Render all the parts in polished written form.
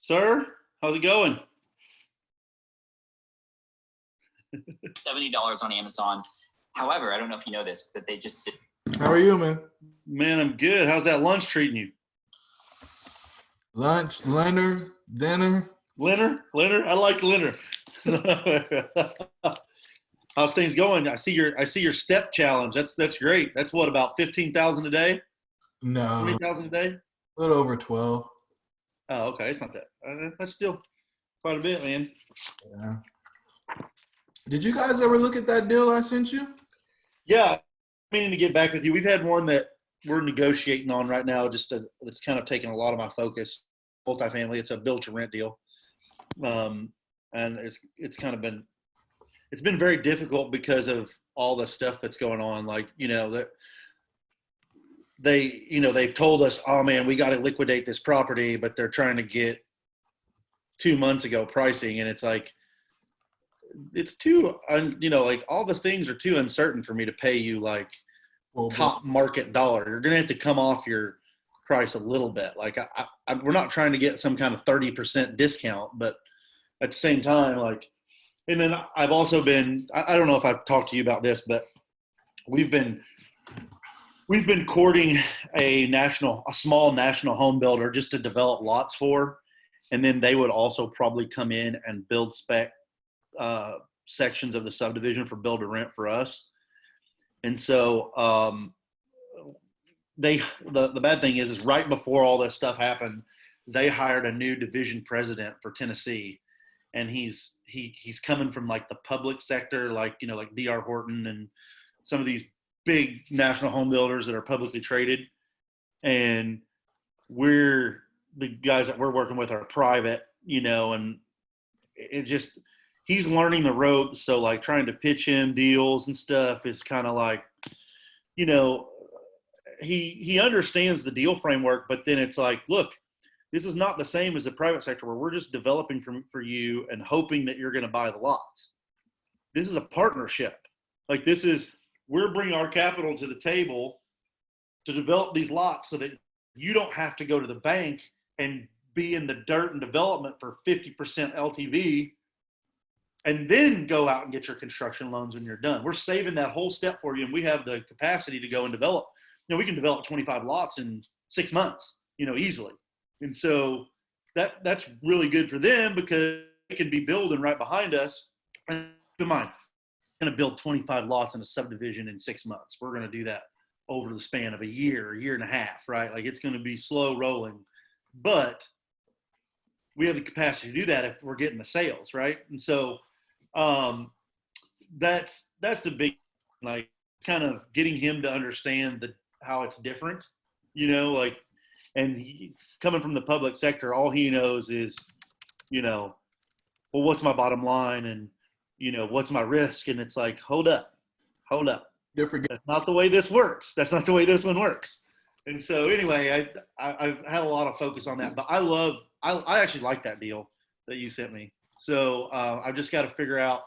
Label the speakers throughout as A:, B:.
A: Sir, how's it going?
B: $70 on Amazon. However, I don't know if you know this, but they just did.
C: How are you, man?
A: Man, I'm good. How's that lunch treating you?
C: Lunch, dinner.
A: Leonard? I like Leonard. How's things going? I see your step challenge. That's great. That's what, about 15,000 a day?
C: No,
A: 20,000 a day?
C: a little over 12.
A: Oh, okay. It's not that. That's still quite a bit, man.
C: Yeah. Did you guys ever look at that deal I sent you?
A: Yeah, meaning to get back with you. We've had one that we're negotiating on right now. It's kind of taking a lot of my focus. Multifamily. It's a build to rent deal, and it's been very difficult because of all the stuff that's going on. Like, that they've told us, oh man, we got to liquidate this property, but they're trying to get 2 months ago pricing, and it's like, it's too, like, all the things are too uncertain for me to pay you like top market dollar. You're gonna have to come off your price a little bit. Like, we're not trying to get some kind of 30% discount, but at the same time, like, and then I've also been, I don't know if I've talked to you about this, but we've been courting a small national home builder just to develop lots for, and then they would also probably come in and build spec sections of the subdivision for build to rent for us. And so the bad thing is right before all this stuff happened, they hired a new division president for Tennessee, and he's coming from like the public sector, like like D.R. Horton and some of these big national home builders that are publicly traded, and the guys that we're working with are private, and it just, he's learning the ropes. So like trying to pitch him deals and stuff is kind of like, he understands the deal framework, but then it's like, look, this is not the same as the private sector where we're just developing for you and hoping that you're going to buy the lots. This is a partnership. Like, we're bringing our capital to the table to develop these lots so that you don't have to go to the bank and be in the dirt and development for 50% LTV and then go out and get your construction loans when you're done. We're saving that whole step for you, and we have the capacity to go and develop. We can develop 25 lots in 6 months, easily. And so that's really good for them because they can be building right behind us. And keep in mind, we're going to build 25 lots in a subdivision in 6 months. We're going to do that over the span of a year and a half, right? Like, it's going to be slow rolling, but we have the capacity to do that if we're getting the sales, right? And so that's the big, like, kind of getting him to understand how it's different, like, and coming from the public sector, all he knows is, well, what's my bottom line, and what's my risk? And it's like, hold up.
C: Different.
A: That's not the way this works. That's not the way this one works. And so anyway, I've had a lot of focus on that, but I actually like that deal that you sent me. So I've just got to figure out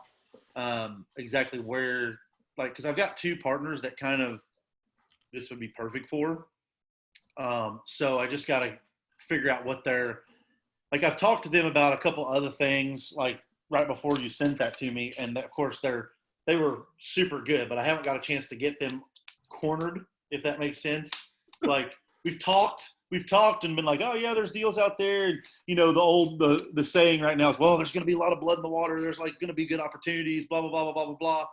A: exactly where, like, because I've got two partners that kind of this would be perfect for. So I just got to figure out what they're, like, I've talked to them about a couple other things, like right before you sent that to me. And of course they were super good, but I haven't got a chance to get them cornered, if that makes sense. Like, we've talked and been like, oh yeah, there's deals out there. The saying right now is, well, there's going to be a lot of blood in the water. There's like going to be good opportunities, blah, blah, blah, blah, blah, blah, blah.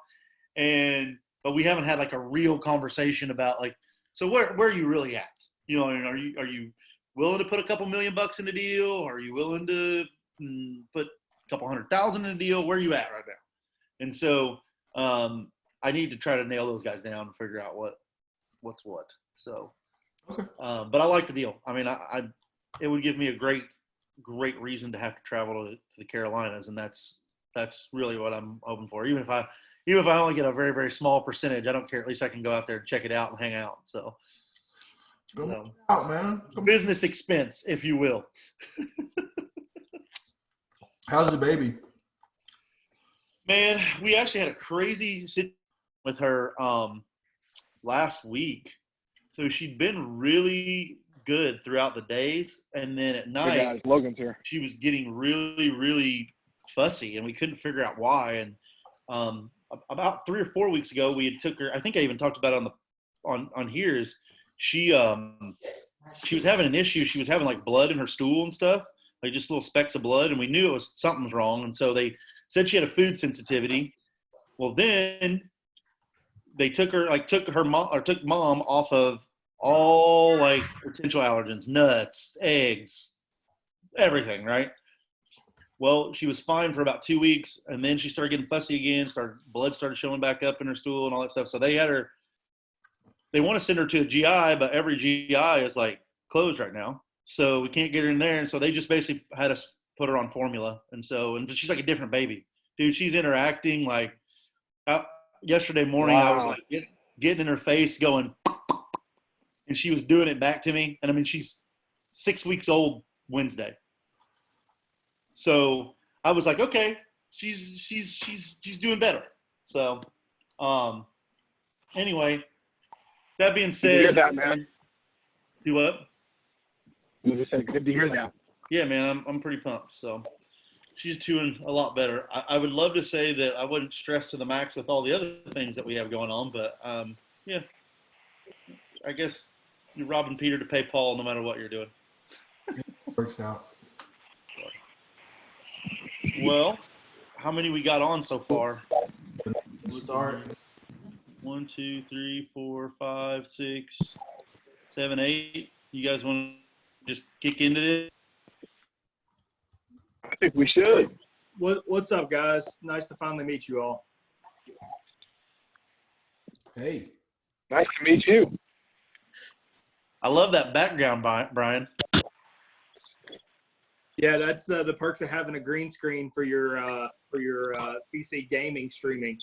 A: But we haven't had like a real conversation about, like, so where are you really at? Are you willing to put a couple $1,000,000 in a deal? Are you willing to put a couple $100,000 in a deal? Where are you at right now? And so I need to try to nail those guys down and figure out what's what. So,
C: Okay.
A: But I like the deal. I mean, it would give me a great reason to have to travel to the Carolinas, and that's really what I'm hoping for. Even if I only get a very, very small percentage, I don't care. At least I can go out there and check it out and hang out. So,
C: Go out, man.
A: Business expense, if you will.
C: How's the baby?
A: Man, we actually had a crazy situation with her last week. So she'd been really good throughout the days, and then at
D: Hey
A: night
D: guys, Logan's here.
A: she was getting really, really fussy, and we couldn't figure out why. And about 3 or 4 weeks ago, we had took her. I think I even talked about it on here. Is she was having an issue. She was having like blood in her stool and stuff, like just little specks of blood, and we knew it was something's wrong. And so they said she had a food sensitivity. Well, then they took mom off of all like potential allergens, nuts, eggs, everything, right? Well, she was fine for about 2 weeks, and then she started getting fussy again. Blood started showing back up in her stool and all that stuff. So they want to send her to a GI, but every GI is like closed right now, so we can't get her in there. And so they just basically had us put her on formula. And she's like a different baby, dude. She's interacting like. Yesterday morning,
D: Wow.
A: I was like getting in her face, going, and she was doing it back to me. And I mean, she's 6 weeks old Wednesday. So I was like, okay, she's doing better. So, anyway, that being
D: Good to hear
A: said,
D: that, man.
A: do what?
D: I just said, good to hear that.
A: Yeah, man, I'm pretty pumped. So she's doing a lot better. I would love to say that I wouldn't stress to the max with all the other things that we have going on, but yeah, I guess you're robbing Peter to pay Paul no matter what you're doing.
C: Works out.
A: Well, how many we got on so far?
C: We'll start.
A: 1, 2, 3, 4, 5, 6, 7, 8. You guys want to just kick into this?
D: I think we should.
E: What's up, guys? Nice to finally meet you all.
C: Hey.
D: Nice to meet you.
A: I love that background, Brian.
E: Yeah, that's the perks of having a green screen for your PC gaming streaming.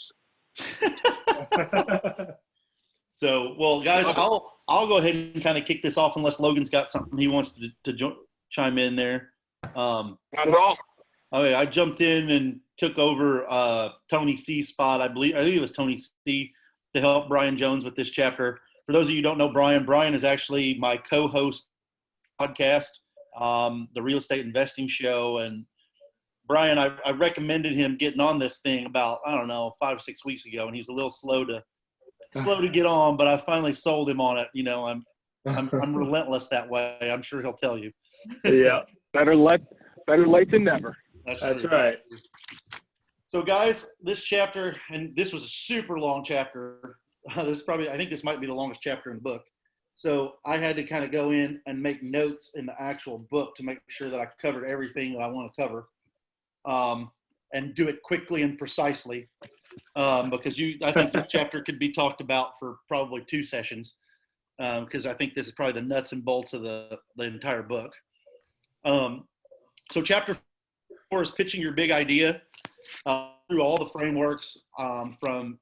A: So, well, guys, I'll go ahead and kind of kick this off unless Logan's got something he wants to chime in there.
D: Not at all.
A: Okay, I jumped in and took over Tony C's spot. I think it was Tony C to help Brian Jones with this chapter. For those of you who don't know Brian is actually my co-host podcast, the Real Estate Investing Show. And Brian, I recommended him getting on this thing about, 5 or 6 weeks ago, and he was a little slow to get on, but I finally sold him on it. You know, I'm relentless that way. I'm sure he'll tell you.
E: Yeah,
D: Better late than never.
E: that's right.
A: So, guys, this chapter, and this was a super long chapter. I think this might be the longest chapter in the book. So I had to kind of go in and make notes in the actual book to make sure that I covered everything that I want to cover, and do it quickly and precisely, because I think this chapter could be talked about for probably 2 sessions, because I think this is probably the nuts and bolts of the entire book. So chapter 4 is pitching your big idea, through all the frameworks, from,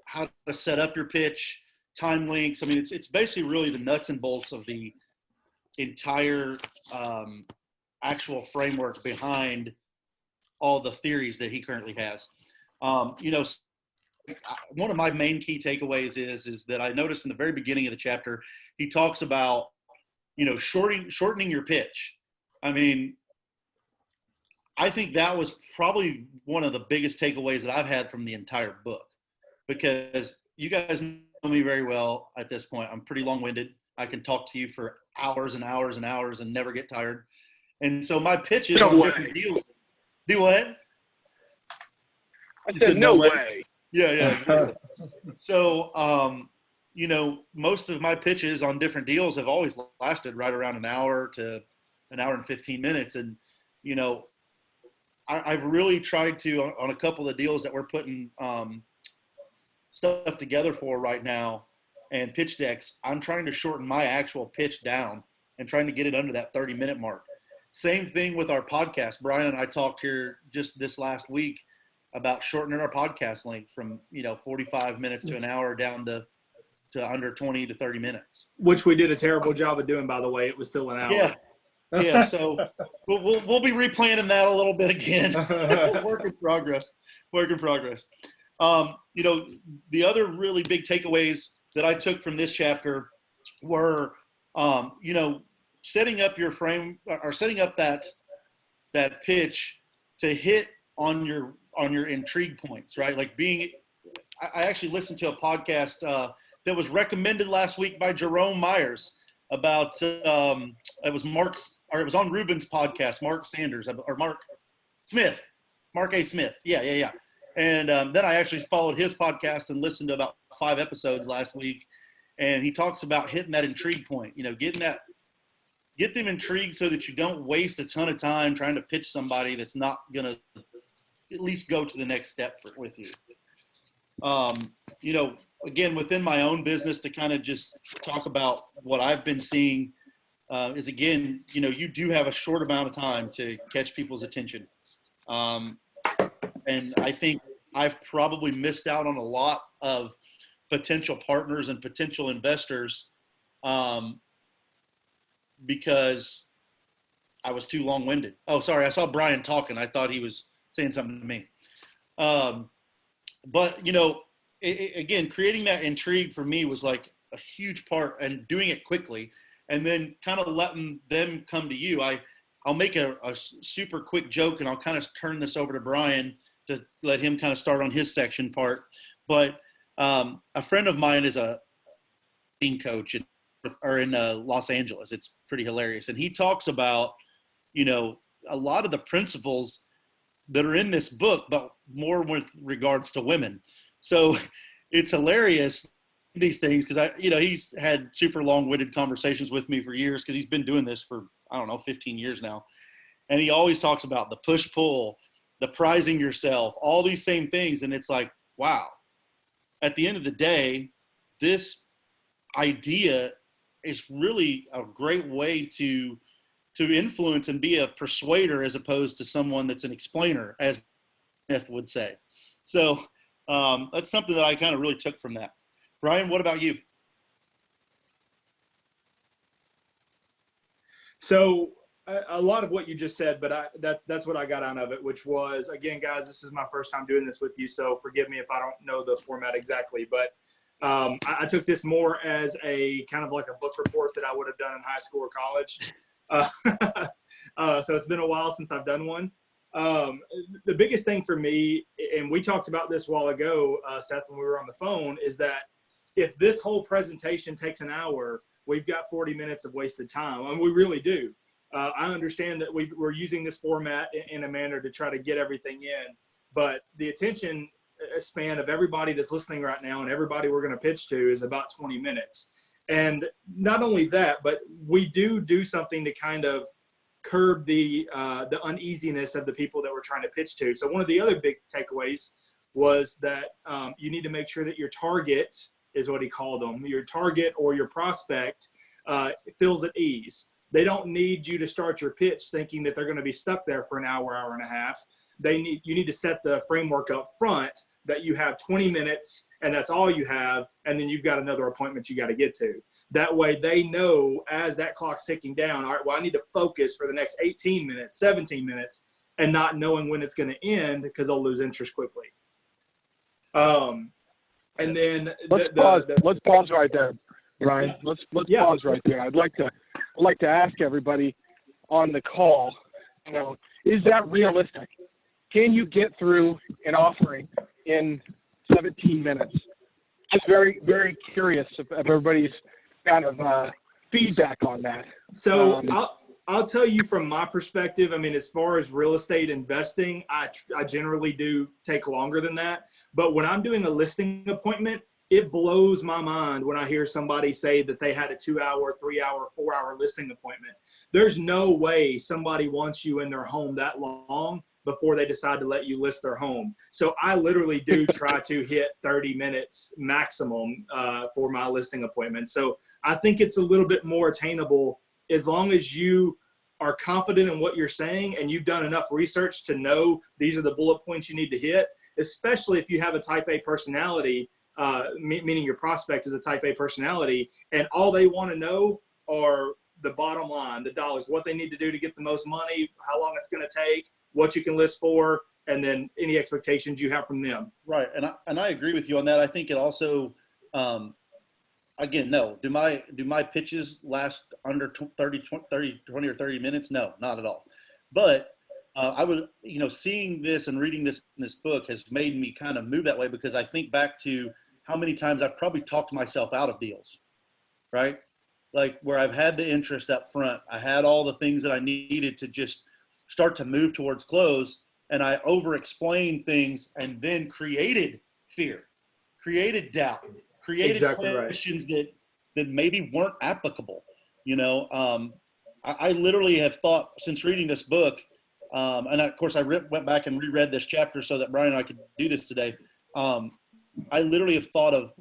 A: how to set up your pitch, time links. I mean, it's basically really the nuts and bolts of the entire actual framework behind all the theories that he currently has. One of my main key takeaways is that I noticed in the very beginning of the chapter, he talks about, shortening your pitch. I mean, I think that was probably one of the biggest takeaways that I've had from the entire book, because you guys know me very well at this point. I'm pretty long-winded. I can talk to you for hours and hours and hours and never get tired. And so my pitches on different deals. Do what?
D: I said no way.
A: Yeah. So, most of my pitches on different deals have always lasted right around an hour to an hour and 15 minutes. And, I've really tried to, on a couple of deals that we're putting stuff together for right now and pitch decks, I'm trying to shorten my actual pitch down and trying to get it under that 30-minute mark. Same thing with our podcast. Brian and I talked here just this last week about shortening our podcast length from, 45 minutes to an hour down to under 20 to 30 minutes.
E: Which we did a terrible job of doing, by the way. It was still an hour.
A: Yeah. So we'll be replanning that a little bit again. Work in progress. The other really big takeaways that I took from this chapter were you know, setting up your frame or setting up that pitch to hit on your intrigue points, right? Like I actually listened to a podcast that was recommended last week by Jerome Myers about it was on Ruben's podcast, Mark Sanders or Mark A. Smith. Yeah. And then I actually followed his podcast and listened to about 5 episodes last week. And he talks about hitting that intrigue point, you know, get them intrigued so that you don't waste a ton of time trying to pitch somebody that's not going to at least go to the next step with you. You know, again, within my own business, to kind of just talk about what I've been seeing is, again, you know, you do have a short amount of time to catch people's attention. And I think I've probably missed out on a lot of potential partners and potential investors because I was too long-winded. Oh, sorry. I saw Brian talking. I thought he was saying something to me. But, you know, again, creating that intrigue for me was like a huge part, and doing it quickly and then kind of letting them come to you. I'll make a super quick joke, and I'll kind of turn this over to Brian to let him kind of start on his section part. But a friend of mine is a team coach in Los Angeles. It's pretty hilarious. And he talks about, you know, a lot of the principles that are in this book, but more with regards to women. So it's hilarious, these things, because he's had super long-winded conversations with me for years, because he's been doing this for, 15 years now. And he always talks about the push-pull, the prizing yourself, all these same things. And it's like, wow, at the end of the day, this idea is really a great way to influence and be a persuader, as opposed to someone that's an explainer, as Smith would say. So that's something that I kind of really took from that. Brian, what about you?
E: So a lot of what you just said, but that's what I got out of it, which was, again, guys, this is my first time doing this with you, so forgive me if I don't know the format exactly, but I took this more as a kind of like a book report that I would have done in high school or college. So it's been a while since I've done one. The biggest thing for me, and we talked about this a while ago, Seth, when we were on the phone, is that if this whole presentation takes an hour, we've got 40 minutes of wasted time, and we really do. I understand that we're using this format in a manner to try to get everything in, but the attention span of everybody that's listening right now and everybody we're going to pitch to is about 20 minutes. And not only that, but we do something to kind of curb the uneasiness of the people that we're trying to pitch to. So one of the other big takeaways was that you need to make sure that your target, is what he called them, your target or your prospect feels at ease. They don't need you to start your pitch thinking that they're going to be stuck there for an hour, hour and a half. You need to set the framework up front that you have 20 minutes and that's all you have, and then you've got another appointment you got to get to. That way they know, as that clock's ticking down, all right, well, I need to focus for the next 18 minutes, 17 minutes, and not knowing when it's going to end, because they'll lose interest quickly. And then
D: let's pause right there, Brian. Let's pause right there. I'd like to ask everybody on the call, is that realistic? Can you get through an offering in 17 minutes? Just very, very curious of everybody's kind of feedback on that.
E: So I'll tell you from my perspective, I mean, as far as real estate investing, I generally do take longer than that. But when I'm doing a listing appointment, it blows my mind when I hear somebody say that they had a 2-hour, 3-hour, 4-hour listing appointment. There's no way somebody wants you in their home that long before they decide to let you list their home. So I literally do try to hit 30 minutes maximum for my listing appointment. So I think it's a little bit more attainable as long as you are confident in what you're saying and you've done enough research to know these are the bullet points you need to hit, especially if you have a type A personality, meaning your prospect is a type A personality, and all they want to know are the bottom line, the dollars, what they need to do to get the most money, how long it's going to take, what you can list for, and then any expectations you have from them.
A: Right. And I agree with you on that. I think it also, again, no. Do my pitches last under 20 or 30 minutes? No, not at all. But I would, seeing this and reading this in this book has made me kind of move that way, because I think back to how many times I've probably talked myself out of deals, right? Like where I've had the interest up front, I had all the things that I needed to just start to move towards close, and I over-explained things and then created fear, created doubt, created
E: Exactly right.
A: questions that maybe weren't applicable. I literally have thought since reading this book, and of course I went back and reread this chapter so that Brian and I could do this today. I literally have thought of,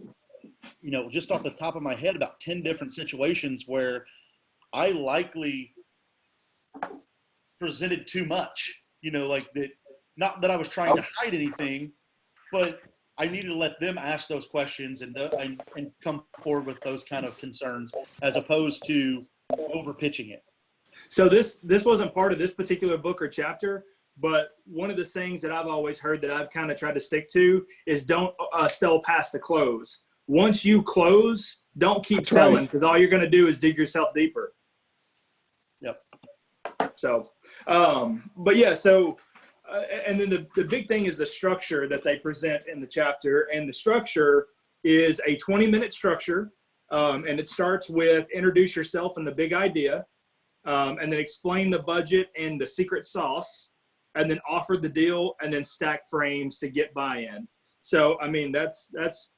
A: just off the top of my head, about 10 different situations where I likely presented too much, like that, not that I was trying to hide anything, but I needed to let them ask those questions and come forward with those kind of concerns, as opposed to over pitching it.
E: So this wasn't part of this particular book or chapter, but one of the sayings that I've always heard that I've kind of tried to stick to is don't sell past the close. Once you close, don't keep selling, because all you're going to do is dig yourself deeper.
A: Yep.
E: So, but yeah, so, and then the big thing is the structure that they present in the chapter, and the structure is a 20-minute structure, and it starts with introduce yourself and the big idea, and then explain the budget and the secret sauce, and then offer the deal, and then stack frames to get buy-in. So, I mean, that's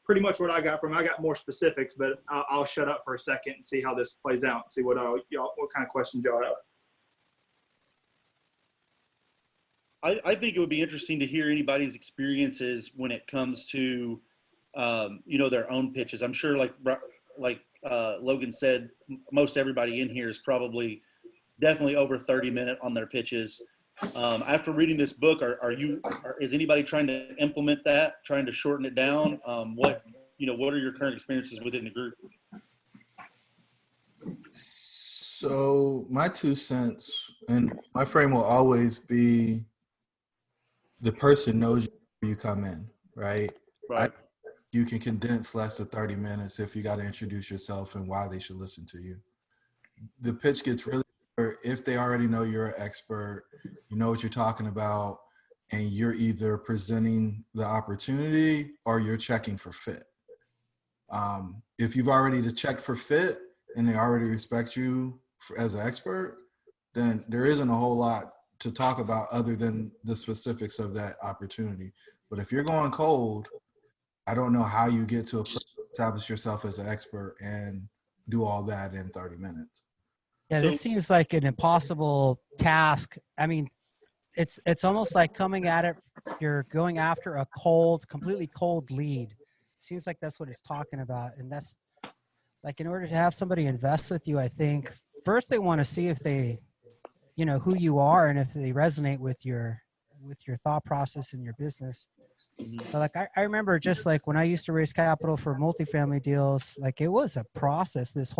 E: pretty much what I got from it. I got more specifics, but I'll shut up for a second and see how this plays out and see what kind of questions y'all have.
A: I think it would be interesting to hear anybody's experiences when it comes to, their own pitches. I'm sure like Logan said, most everybody in here is probably definitely over 30-minute on their pitches. After reading this book, is anybody trying to implement that, trying to shorten it down? What are your current experiences within the group?
C: So my 2 cents, and my frame will always be the person knows you come in, right?
A: Right.
C: You can condense less than 30 minutes if you got to introduce yourself and why they should listen to you. The pitch gets really, if they already know you're an expert, you know what you're talking about, and you're either presenting the opportunity or you're checking for fit. If you've already checked for fit and they already respect you as an expert, then there isn't a whole lot to talk about other than the specifics of that opportunity. But if you're going cold, I don't know how you get to establish yourself as an expert and do all that in 30 minutes.
F: Yeah, this seems like an impossible task. I mean, it's almost like coming at it, you're going after a completely cold lead. Seems like that's what it's talking about. And that's like, in order to have somebody invest with you, I think first they want to see if they, who you are and if they resonate with your thought process and your business. So like, I remember just like when I used to raise capital for multifamily deals, like it was a process. It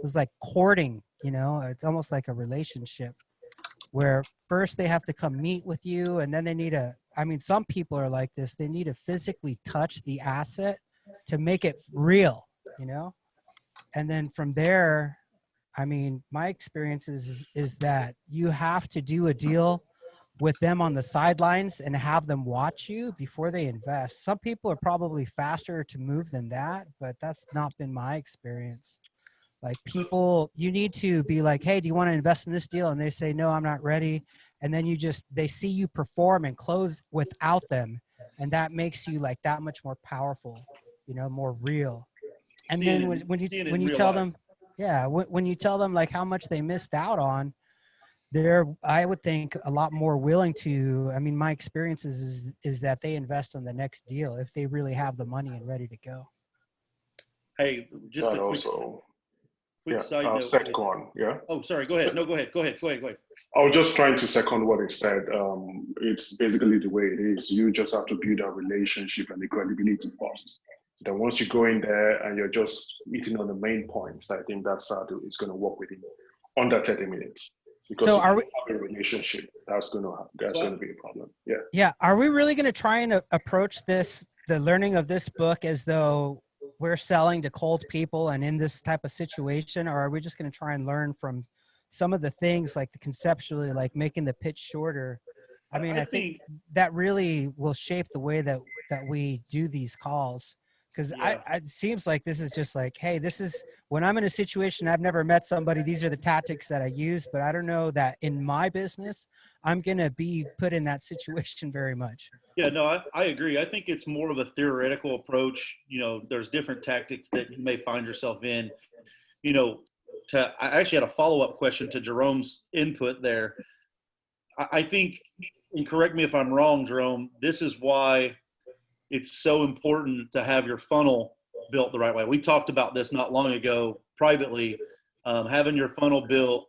F: was like courting, it's almost like a relationship where first they have to come meet with you, and then they need some people are like this. They need to physically touch the asset to make it real, and then from there, my experience is that you have to do a deal with them on the sidelines and have them watch you before they invest. Some people are probably faster to move than that, but that's not been my experience. Like people, you need to be like, hey, do you want to invest in this deal? And they say, no, I'm not ready. And then they see you perform and close without them. And that makes you like that much more powerful, more real. And then when you tell them, when you tell them like how much they missed out on, they're, I would think, a lot more willing to, my experience is that they invest on the next deal if they really have the money and ready to go.
A: Hey, just a quick side note.
G: Second, yeah.
A: Oh, sorry. Go ahead. No, go ahead. Go ahead.
G: I was just trying to second what it said. It's basically the way it is. You just have to build a relationship and the credibility first. Then once you go in there and you're just meeting on the main points, I think that's how it's going to work within under 30 minutes. Because
F: so
G: are we have a relationship? That's going to be a problem. Yeah.
F: Yeah. Are we really going to try and approach the learning of this book as though we're selling to cold people and in this type of situation, or are we just going to try and learn from some of the things like the conceptually, like making the pitch shorter? I mean, I think that really will shape the way that we do these calls. Because it seems like this is just like, hey, this is when I'm in a situation I've never met somebody. These are the tactics that I use, but I don't know that in my business I'm gonna be put in that situation very much.
A: Yeah, no, I agree. I think it's more of a theoretical approach. You know, there's different tactics that you may find yourself in. You know, I actually had a follow-up question to Jerome's input there. I think, and correct me if I'm wrong, Jerome, this is why it's so important to have your funnel built the right way. We talked about this not long ago privately, having your funnel built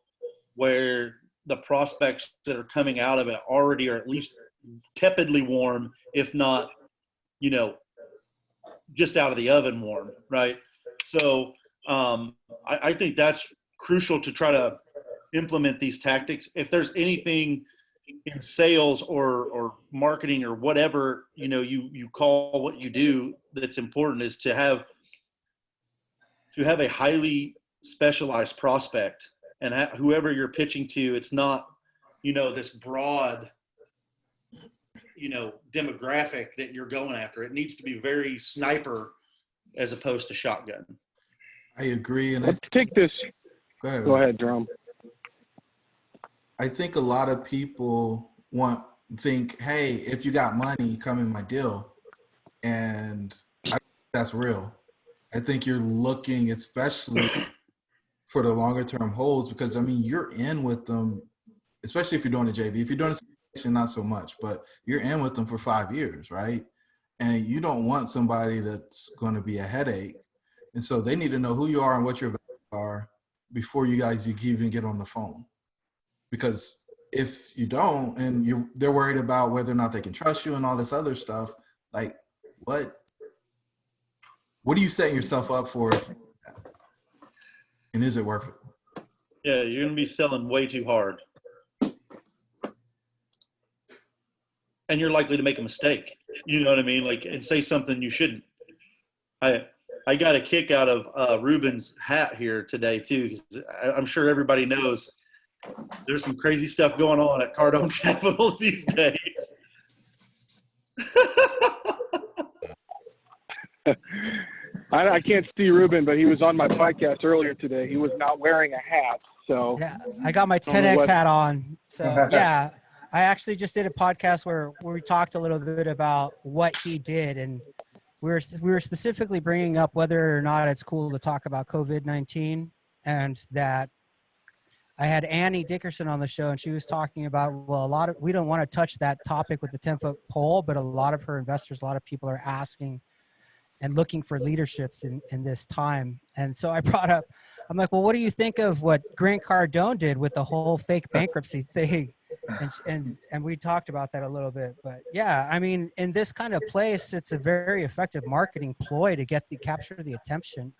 A: where the prospects that are coming out of it already are at least tepidly warm, if not, you know, just out of the oven warm, right? So I think that's crucial to try to implement these tactics. If there's anything in sales or marketing or whatever, you know, you call what you do that's important, is to have a highly specialized prospect, and whoever you're pitching to, it's not, you know, this broad, you know, demographic that you're going after. It needs to be very sniper as opposed to shotgun.
C: I agree. And
D: Let's take this. Go ahead, Jerome.
C: I think a lot of people think, hey, if you got money, come in my deal. And I think that's real. I think you're looking, especially for the longer term holds, because I mean, you're in with them, especially if you're doing a JV. If you're doing a situation, not so much, but you're in with them for 5 years, right? And you don't want somebody that's going to be a headache. And so they need to know who you are and what your values are before you guys even get on the phone. Because if you don't, and they're worried about whether or not they can trust you and all this other stuff, like what are you setting yourself up for? And is it worth it?
A: Yeah, you're going to be selling way too hard. And you're likely to make a mistake. You know what I mean? Like, and say something you shouldn't. I got a kick out of Ruben's hat here today too, because I'm sure everybody knows there's some crazy stuff going on at Cardone Capital these days.
D: I can't see Ruben, but he was on my podcast earlier today. He was not wearing a hat, so
F: yeah, I got my 10X hat on. So yeah, I actually just did a podcast where we talked a little bit about what he did, and we were specifically bringing up whether or not it's cool to talk about COVID-19, and that I had Annie Dickerson on the show, and she was talking about, well, we don't want to touch that topic with the 10-foot pole, but a lot of her investors, a lot of people are asking and looking for leaderships in this time. And so I brought up, I'm like, well, what do you think of what Grant Cardone did with the whole fake bankruptcy thing? And we talked about that a little bit, but yeah, I mean, in this kind of place, it's a very effective marketing ploy to capture the attention.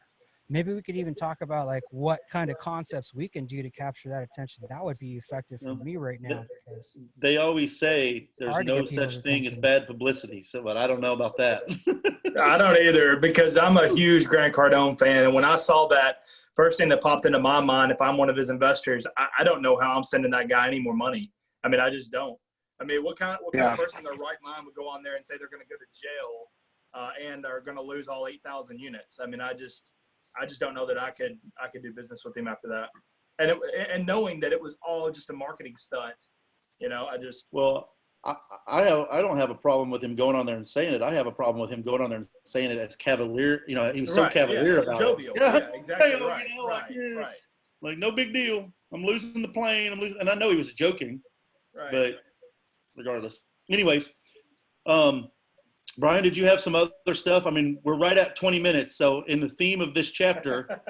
F: Maybe we could even talk about like what kind of concepts we can do to capture that attention. That would be effective for me right now, because
A: they always say there's no such thing as bad publicity. So, but I don't know about that.
E: I don't either, because I'm a huge Grant Cardone fan. And when I saw that, first thing that popped into my mind, if I'm one of his investors, I don't know how I'm sending that guy any more money. I mean, I just don't. I mean, what kind of person in their right mind would go on there and say they're going to go to jail and are going to lose all 8,000 units? I mean, I just don't know that I could do business with him after that. And knowing that it was all just a marketing stunt, you know,
A: I don't have a problem with him going on there and saying it. I have a problem with him going on there and saying it as cavalier. You know, he was so cavalier about
E: jovial.
A: it.
E: Yeah, exactly.
A: Hey, right, you know, right. Like, no big deal. I'm losing the plane. And I know he was joking, but regardless. Anyways, Brian, did you have some other stuff? I mean, we're right at 20 minutes. So in the theme of this chapter,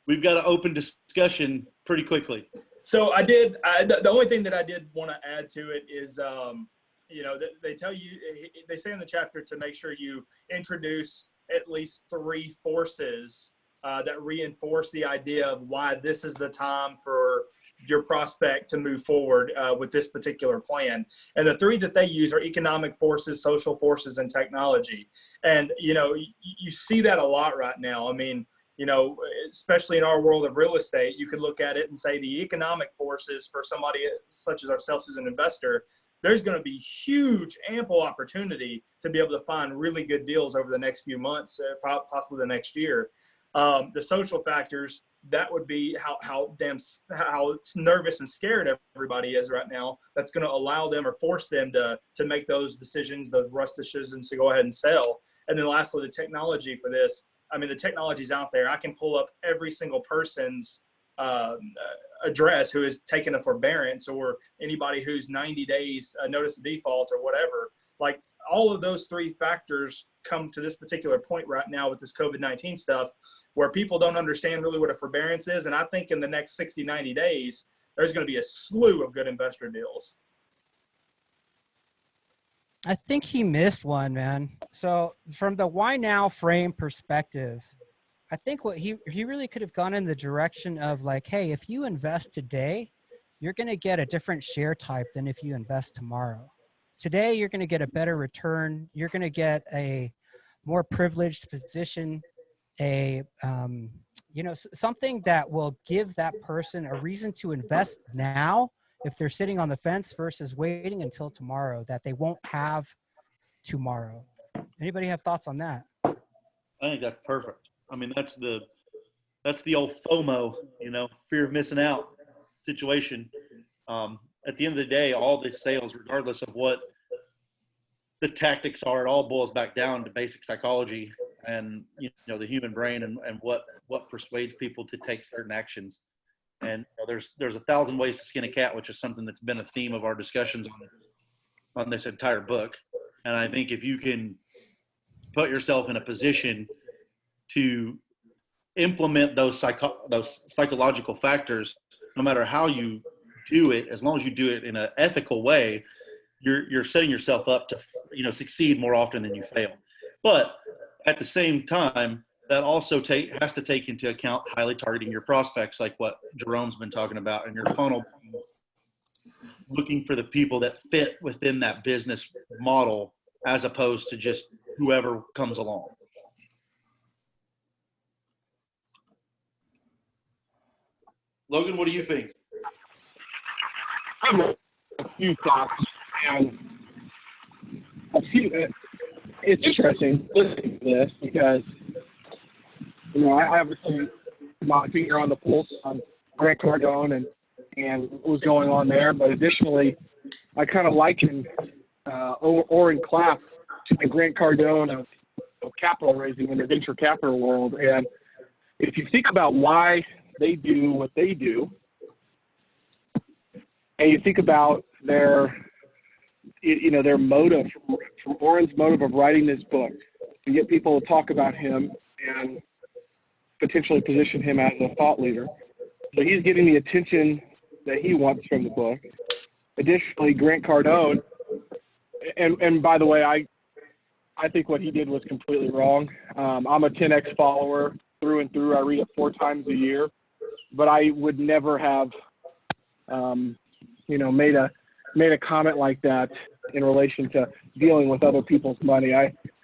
A: we've got to open discussion pretty quickly.
E: So I did. The only thing that I did want to add to it is, you know, they tell you, they say in the chapter to make sure you introduce at least 3 forces that reinforce the idea of why this is the time for your prospect to move forward with this particular plan. And the three that they use are economic forces, social forces, and technology. And, you see that a lot right now. I mean, especially in our world of real estate, you could look at it and say the economic forces for somebody such as ourselves who's an investor, there's going to be huge, ample opportunity to be able to find really good deals over the next few months, possibly the next year. The social factors, that would be how nervous and scared everybody is right now. That's going to allow them or force them to make those decisions, those rush decisions to go ahead and sell. And then lastly, the technology for this. I mean, the technology's out there. I can pull up every single person's address who has taken a forbearance, or anybody who's 90 days notice of default or whatever. Like, all of those three factors come to this particular point right now with this COVID-19 stuff, where people don't understand really what a forbearance is. And I think in the next 60, 90 days, there's going to be a slew of good investor deals.
F: I think he missed one, man. So from the why now frame perspective, I think what he really could have gone in the direction of like, hey, if you invest today, you're going to get a different share type than if you invest tomorrow. Today, you're going to get a better return. You're going to get a more privileged position, something that will give that person a reason to invest now if they're sitting on the fence versus waiting until tomorrow that they won't have tomorrow. Anybody have thoughts on that?
A: I think that's perfect. I mean, that's the old FOMO, fear of missing out situation. At the end of the day, all this sales, regardless of what the tactics are, it all boils back down to basic psychology and the human brain and what persuades people to take certain actions. And there's 1,000 ways to skin a cat, which is something that's been a theme of our discussions on this entire book. And I think if you can put yourself in a position to implement those psychological factors, no matter how you do it, as long as you do it in an ethical way, you're setting yourself up to succeed more often than you fail. But at the same time, that also has to take into account highly targeting your prospects, like what Jerome's been talking about, and your funnel, looking for the people that fit within that business model as opposed to just whoever comes along. Logan, what do you think?
D: I have a few thoughts, and it's interesting listening to this because, I obviously my finger on the pulse on Grant Cardone and what was going on there, but additionally, I kind of liken Oren Klaff to the Grant Cardone of capital raising in the venture capital world. And if you think about why they do what they do, and you think about their motive, from Oren's motive of writing this book, to get people to talk about him and potentially position him as a thought leader. So he's getting the attention that he wants from the book. Additionally, Grant Cardone, and by the way, I think what he did was completely wrong. I'm a 10X follower through and through. I read it 4 times a year, but I would never have, made a comment like that in relation to dealing with other people's money.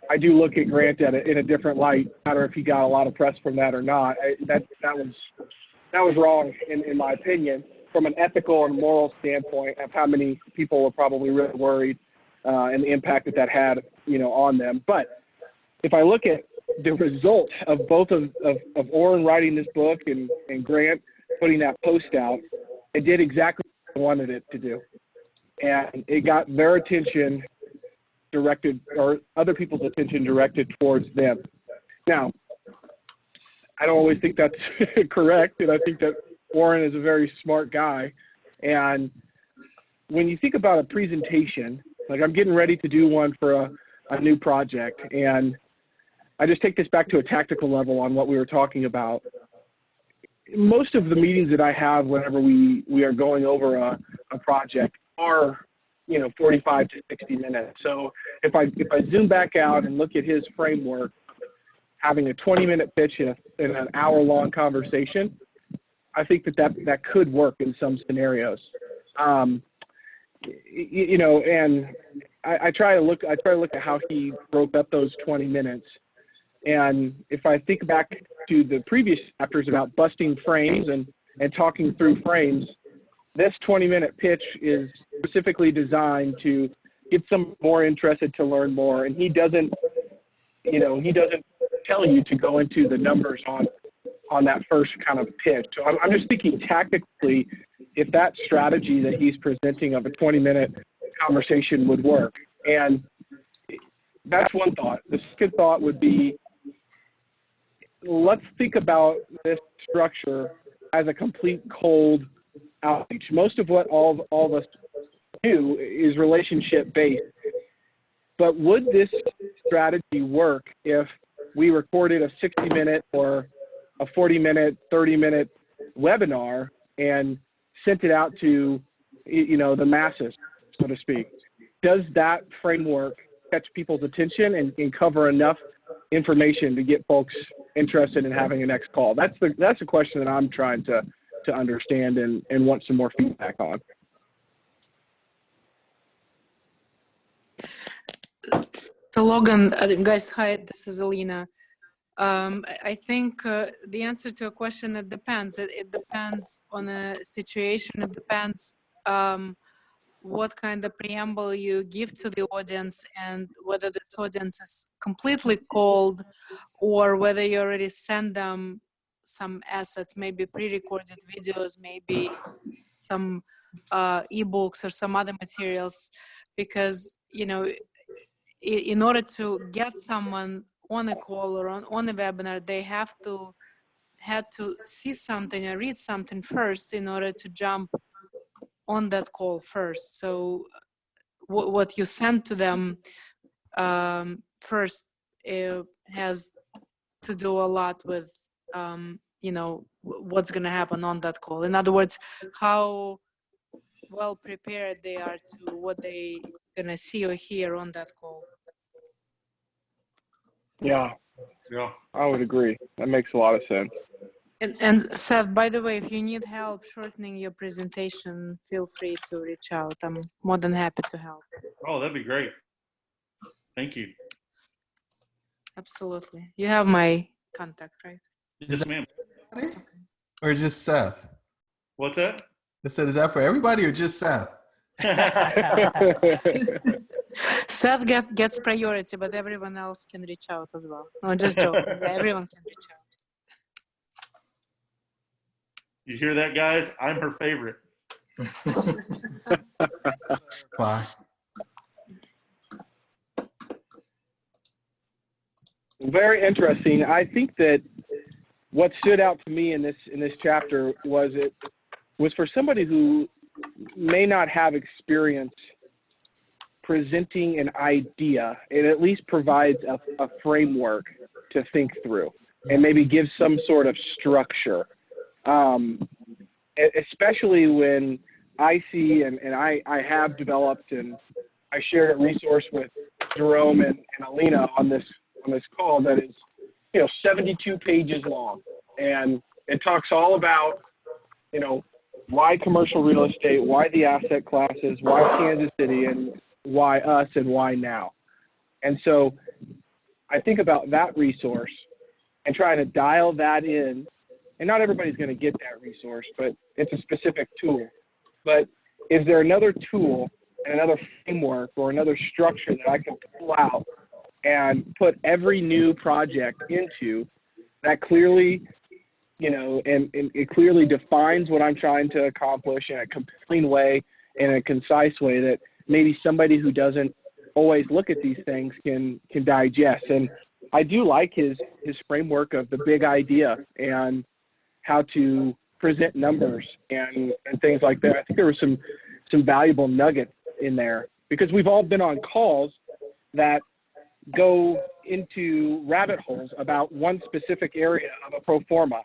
D: I do look at Grant in a different light, no matter if he got a lot of press from that or not. That was wrong in my opinion, from an ethical and moral standpoint of how many people were probably really worried and the impact that had, on them. But if I look at the result of both of Oren writing this book and Grant putting that post out, it did exactly what I wanted it to do. And it got their attention directed, or other people's attention directed towards them. Now, I don't always think that's correct, and I think that Oren is a very smart guy. And when you think about a presentation, like I'm getting ready to do one for a new project, and I just take this back to a tactical level on what we were talking about. Most of the meetings that I have whenever we are going over a project are 45 to 60 minutes. So if I zoom back out and look at his framework, having a 20-minute pitch in an hour-long conversation, I think that could work in some scenarios. You know, and I try to look at how he broke up those 20 minutes. And if I think back to the previous chapters about busting frames and talking through frames, this 20-minute pitch is specifically designed to get some more interested to learn more. And he doesn't tell you to go into the numbers on that first kind of pitch. So I'm just thinking tactically, if that strategy that he's presenting of a 20-minute conversation would work. And that's one thought. The second thought would be, let's think about this structure as a complete cold outreach. Most of what all of us do is relationship based. But would this strategy work if we recorded a 60-minute or a 40-minute, 30-minute webinar and sent it out to, you know, the masses, so to speak? Does that framework catch people's attention and cover enough information to get folks interested in having a next call? That's the question that I'm trying to understand and want some more feedback on.
H: So Logan, guys, hi, this is Alina. I think the answer to a question, it depends. It depends on a situation. It depends what kind of preamble you give to the audience and whether this audience is completely cold or whether you already send them some assets, maybe pre-recorded videos, maybe some ebooks or some other materials. Because, you know, in order to get someone on a call or on a webinar, they had to see something or read something first in order to jump on that call first. So what you send to them first has to do a lot with you know, what's going to happen on that call. In other words, how well prepared they are to what they going to see or hear on that call.
D: Yeah, I would agree. That makes a lot of sense.
H: And Seth, by the way, if you need help shortening your presentation, feel free to reach out. I'm more than happy to help.
A: Oh, that'd be great. Thank you.
H: Absolutely. You have my contact, right?
A: Yes, ma'am.
C: Or just Seth?
A: What's that?
C: I said, is that for everybody or just Seth?
H: Seth gets priority, but everyone else can reach out as well. No, just joking. Yeah, everyone can reach out.
A: You hear that, guys? I'm her favorite.
C: Bye.
D: Very interesting. I think that what stood out to me in this chapter was for somebody who may not have experience presenting an idea, it at least provides a framework to think through and maybe gives some sort of structure. Especially when I see and I have developed, and I shared a resource with Jerome and Alina on this call that is, 72 pages long, and it talks all about, why commercial real estate, why the asset classes, why Kansas City, and why us, and why now. And so I think about that resource and try to dial that in. And not everybody's going to get that resource, but it's a specific tool. But is there another tool and another framework or another structure that I can pull out and put every new project into that clearly, and it clearly defines what I'm trying to accomplish in a compelling way, in a concise way that maybe somebody who doesn't always look at these things can digest. And I do like his framework of the big idea and how to present numbers and things like that. I think there was some valuable nuggets in there, because we've all been on calls that go into rabbit holes about one specific area of a pro forma.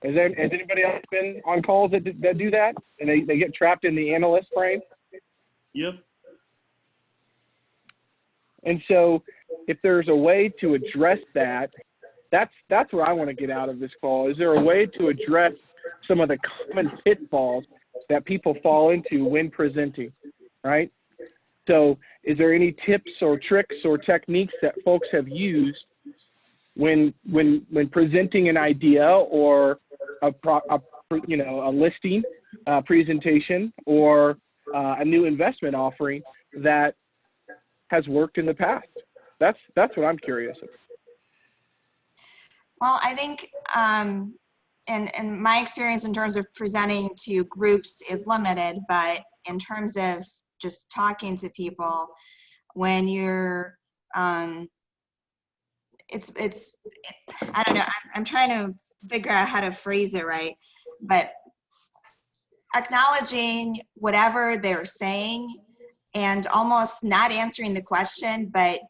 D: Has anybody else been on calls that do that, and they get trapped in the analyst frame?
A: Yep.
D: And so if there's a way to address that, that's where I want to get out of this call. Is there a way to address some of the common pitfalls that people fall into when presenting, right? So is there any tips or tricks or techniques that folks have used when presenting an idea or a listing, presentation, or a new investment offering that has worked in the past? That's what I'm curious of.
I: Well, I think, and my experience in terms of presenting to groups is limited, but in terms of just talking to people, when you're, it's I don't know, I'm trying to figure out how to phrase it right, but acknowledging whatever they're saying and almost not answering the question, but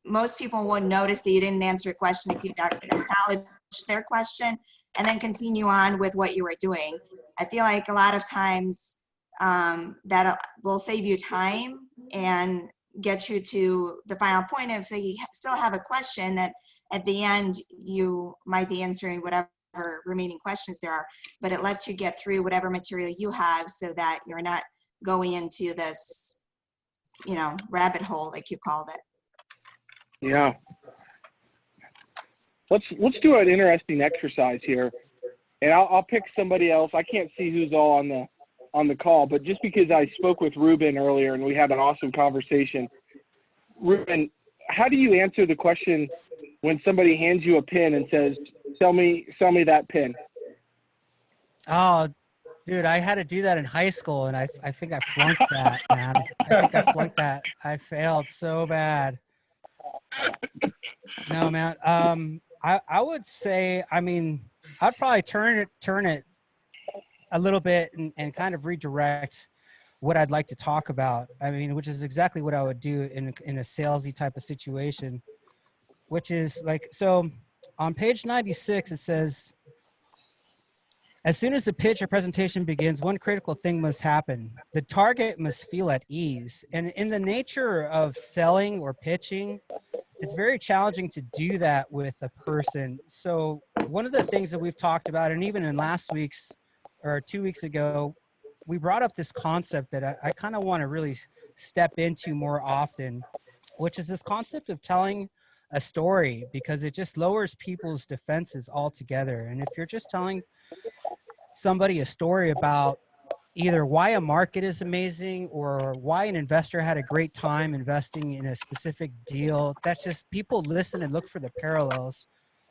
I: most people won't notice that you didn't answer a question if you acknowledge their question and then continue on with what you were doing. I feel like a lot of times that will save you time and get you to the final point. If they still have a question, that at the end you might be answering whatever remaining questions there are, but it lets you get through whatever material you have so that you're not going into this, rabbit hole, like you called it.
D: Yeah. Let's do an interesting exercise here, and I'll pick somebody else. I can't see who's all on the call, but just because I spoke with Ruben earlier and we had an awesome conversation. Ruben, how do you answer the question when somebody hands you a pen and says, "Sell me that pen"?
F: Oh, dude, I had to do that in high school, and I think I flunked that, man. I think I flunked that. I failed so bad. No, man. I would say, I'd probably turn it a little bit and kind of redirect what I'd like to talk about. Which is exactly what I would do in a salesy type of situation, which is like, so on page 96, it says, as soon as the pitch or presentation begins, one critical thing must happen. The target must feel at ease. And in the nature of selling or pitching, it's very challenging to do that with a person. So one of the things that we've talked about, and even in last week's or 2 weeks ago, we brought up this concept that I kind of want to really step into more often, which is this concept of telling a story, because it just lowers people's defenses altogether. And if you're just telling somebody a story about either why a market is amazing or why an investor had a great time investing in a specific deal, that's just, people listen and look for the parallels.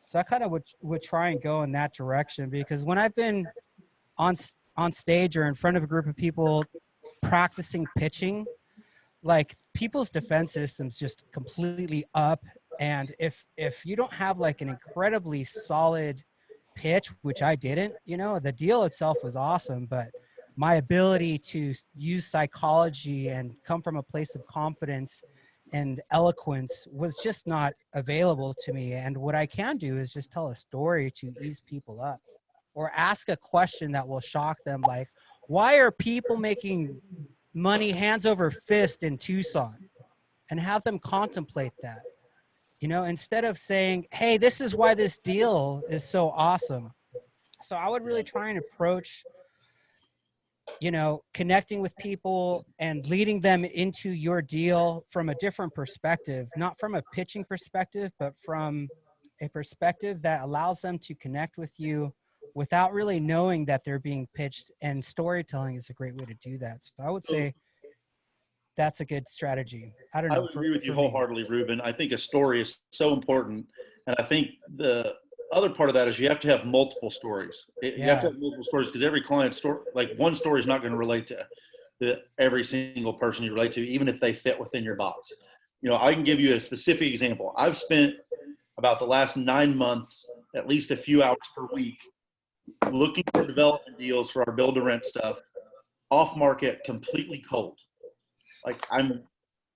F: So I kind of would try and go in that direction, because when I've been on stage or in front of a group of people practicing pitching, like, people's defense system's just completely up. And if you don't have like an incredibly solid pitch, which I didn't, the deal itself was awesome, but my ability to use psychology and come from a place of confidence and eloquence was just not available to me. And what I can do is just tell a story to ease people up, or ask a question that will shock them, like, why are people making money hands over fist in Tucson? And have them contemplate that, instead of saying, hey, this is why this deal is so awesome. So I would really try and approach, connecting with people and leading them into your deal from a different perspective, not from a pitching perspective, but from a perspective that allows them to connect with you without really knowing that they're being pitched. And storytelling is a great way to do that. So I would say that's a good strategy. I don't know.
A: I would agree with you wholeheartedly, Ruben. I think a story is so important. And I think the other part of that is you have to have multiple stories. You have to have multiple stories, because every client's story, like, one story is not going to relate to every single person you relate to, even if they fit within your box. I can give you a specific example. I've spent about the last 9 months, at least a few hours per week, looking for development deals for our build to rent stuff, off market, completely cold. Like, I'm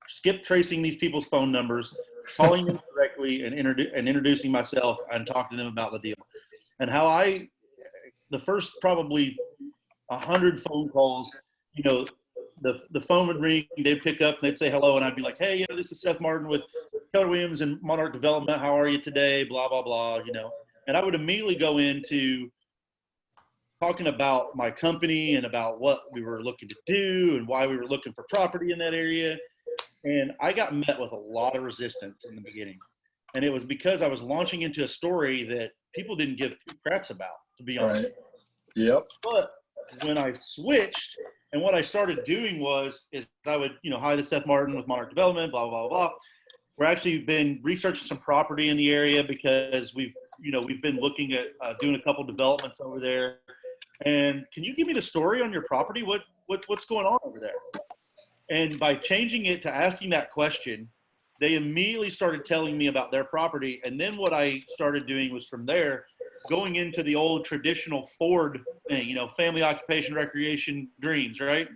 A: skip tracing these people's phone numbers, calling them directly and introducing myself and talking to them about the deal. And how the first probably 100 phone calls, the phone would ring, they'd pick up and they'd say hello, and I'd be like, hey, this is Seth Martin with Keller Williams and Monarch Development. How are you today? Blah, blah, blah, And I would immediately go into talking about my company and about what we were looking to do and why we were looking for property in that area. And I got met with a lot of resistance in the beginning. And it was because I was launching into a story that people didn't give two craps about, to be honest.
J: Right. Yep.
A: But when I switched, and what I started doing is I would, hi, this is Seth Martin with Monarch Development, blah, blah, blah. We're actually been researching some property in the area because we've been looking at doing a couple developments over there. And can you give me the story on your property? What's going on over there? And by changing it to asking that question, they immediately started telling me about their property. And then what I started doing was from there, going into the old traditional Ford thing, family, occupation, recreation, dreams, right?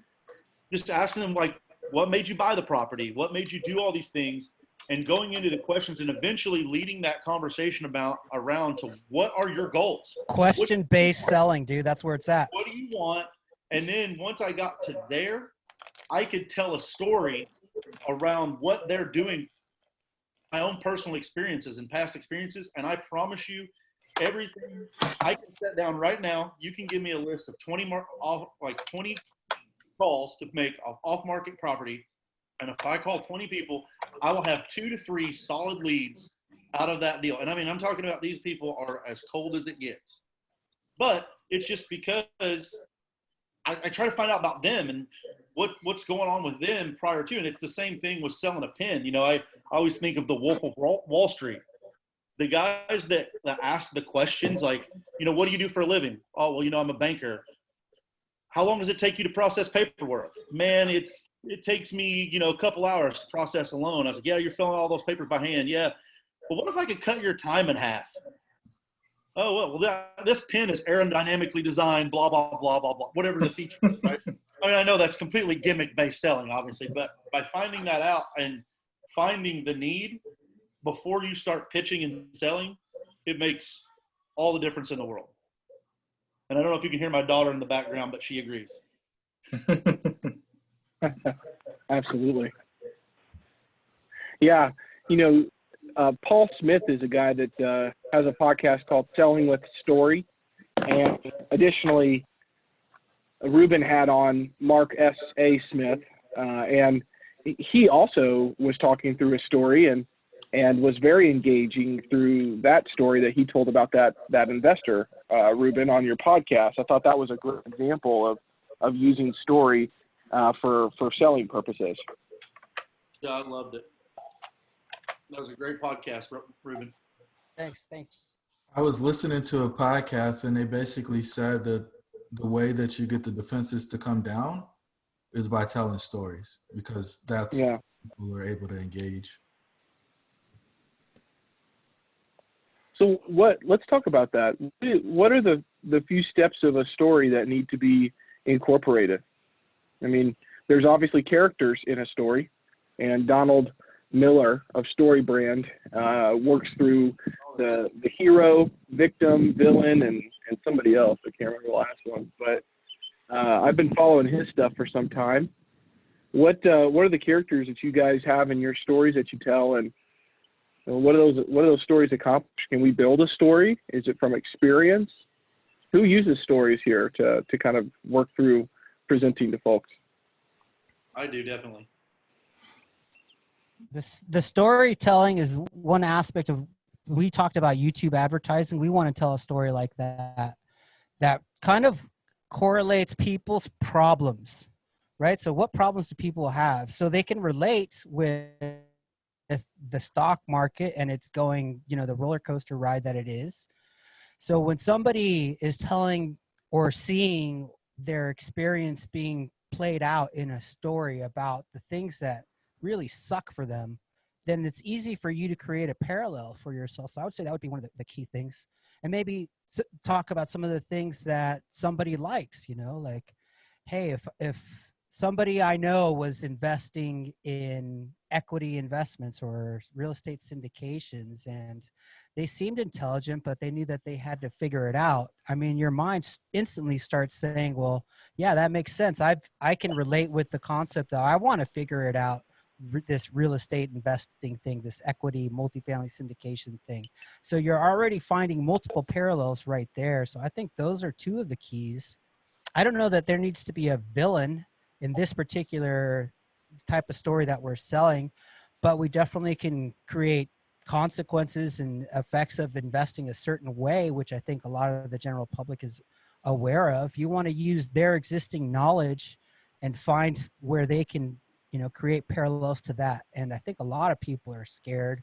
A: Just asking them, like, what made you buy the property? What made you do all these things? And going into the questions and eventually leading that conversation around to what are your goals?
F: Question-based selling, dude. That's where it's at.
A: What do you want? And then once I got to there, I could tell a story around what they're doing, my own personal experiences and past experiences. And I promise you, everything I can set down right now, you can give me a list of 20 calls to make off-market property. And if I call 20 people, I will have 2 to 3 solid leads out of that deal. And I mean, I'm talking about these people are as cold as it gets. But it's just because I try to find out about them and what's going on with them prior to. And it's the same thing with selling a pen. I always think of the Wolf of Wall Street. The guys that ask the questions like, what do you do for a living? Oh, well, I'm a banker. How long does it take you to process paperwork? Man, it takes me, a couple hours to process a loan. I was like, yeah, you're filling all those papers by hand. Yeah. But what if I could cut your time in half? Oh, well, this pen is aerodynamically designed, blah, blah, blah, blah, blah, whatever the feature is, right? I mean, I know that's completely gimmick-based selling, obviously, but by finding that out and finding the need before you start pitching and selling, it makes all the difference in the world. And I don't know if you can hear my daughter in the background, but she agrees.
D: Absolutely. Yeah. Paul Smith is a guy that has a podcast called Selling with Story. And additionally, Ruben had on Mark S.A. Smith. And he also was talking through a story and was very engaging through that story that he told about that investor, Ruben, on your podcast. I thought that was a great example of using story for selling purposes.
A: Yeah, I loved it. That was a great podcast, Ruben.
F: Thanks.
C: I was listening to a podcast and they basically said that the way that you get the defenses to come down is by telling stories, because that's how people are able to engage.
D: So let's talk about that. What are the few steps of a story that need to be incorporated? I mean, there's obviously characters in a story, and Donald Miller of StoryBrand works through the hero, victim, villain, and somebody else. I can't remember the last one, but I've been following his stuff for some time. What are the characters that you guys have in your stories that you tell, and what are those stories accomplish? Can we build a story? Is it from experience? Who uses stories here to kind of work through presenting to folks?
A: I do, definitely.
F: The storytelling is one aspect of, we talked about YouTube advertising. We want to tell a story like that kind of correlates people's problems, right? So what problems do people have? So they can relate with the stock market and it's going, the roller coaster ride that it is. So when somebody is telling or seeing their experience being played out in a story about the things that really suck for them, then it's easy for you to create a parallel for yourself. So I would say that would be one of the key things. And maybe talk about some of the things that somebody likes, like, hey, if somebody I know was investing in equity investments or real estate syndications and they seemed intelligent, but they knew that they had to figure it out. I mean, your mind instantly starts saying, well, yeah, that makes sense. I can relate with the concept that I want to figure it out. this real estate investing thing, this equity multifamily syndication thing. So you're already finding multiple parallels right there. So I think those are two of the keys. I don't know that there needs to be a villain in this particular type of story that we're selling, but we definitely can create consequences and effects of investing a certain way, which I think a lot of the general public is aware of. You want to use their existing knowledge and find where they can, you know, create parallels to that. And I think a lot of people are scared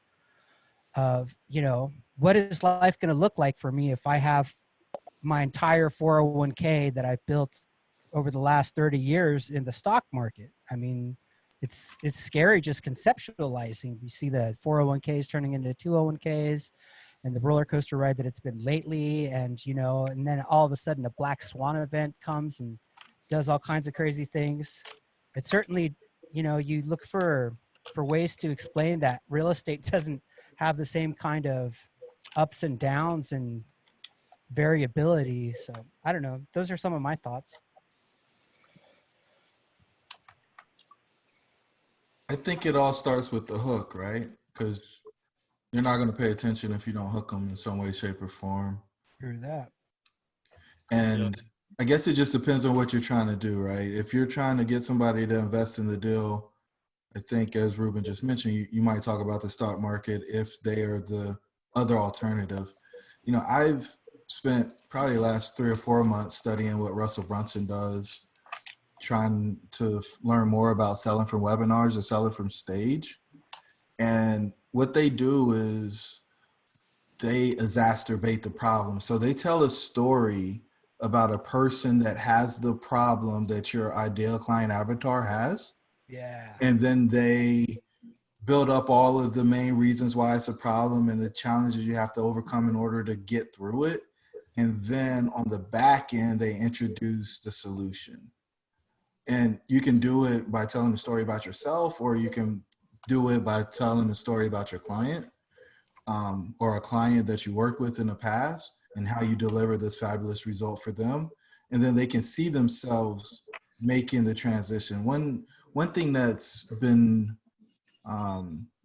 F: of, you know, what is life going to look like for me if I have my entire 401k that I've built over the last 30 years in the stock market? I mean, it's scary just conceptualizing. You see the 401ks turning into 201ks and the roller coaster ride that it's been lately. And, you know, and then all of a sudden a black swan event comes and does all kinds of crazy things. It certainly, you know, you look for ways to explain that real estate doesn't have the same kind of ups and downs and variability. So I don't know. Those are some of my thoughts.
C: I think it all starts with the hook, right? Because you're not going to pay attention if you don't hook them in some way, shape, or form.
F: Hear that.
C: And I guess it just depends on what you're trying to do, right? If you're trying to get somebody to invest in the deal, I think as Ruben just mentioned, you might talk about the stock market if they are the other alternative. You know, I've spent probably the last 3 or 4 months studying what Russell Brunson does, trying to learn more about selling from webinars or selling from stage. And what they do is they exacerbate the problem. So they tell a story about a person that has the problem that your ideal client avatar has.
F: Yeah.
C: And then they build up all of the main reasons why it's a problem and the challenges you have to overcome in order to get through it. And then on the back end, they introduce the solution. And you can do it by telling the story about yourself, or you can do it by telling the story about your client or a client that you worked with in the past and how you deliver this fabulous result for them. And then they can see themselves making the transition. One thing that's been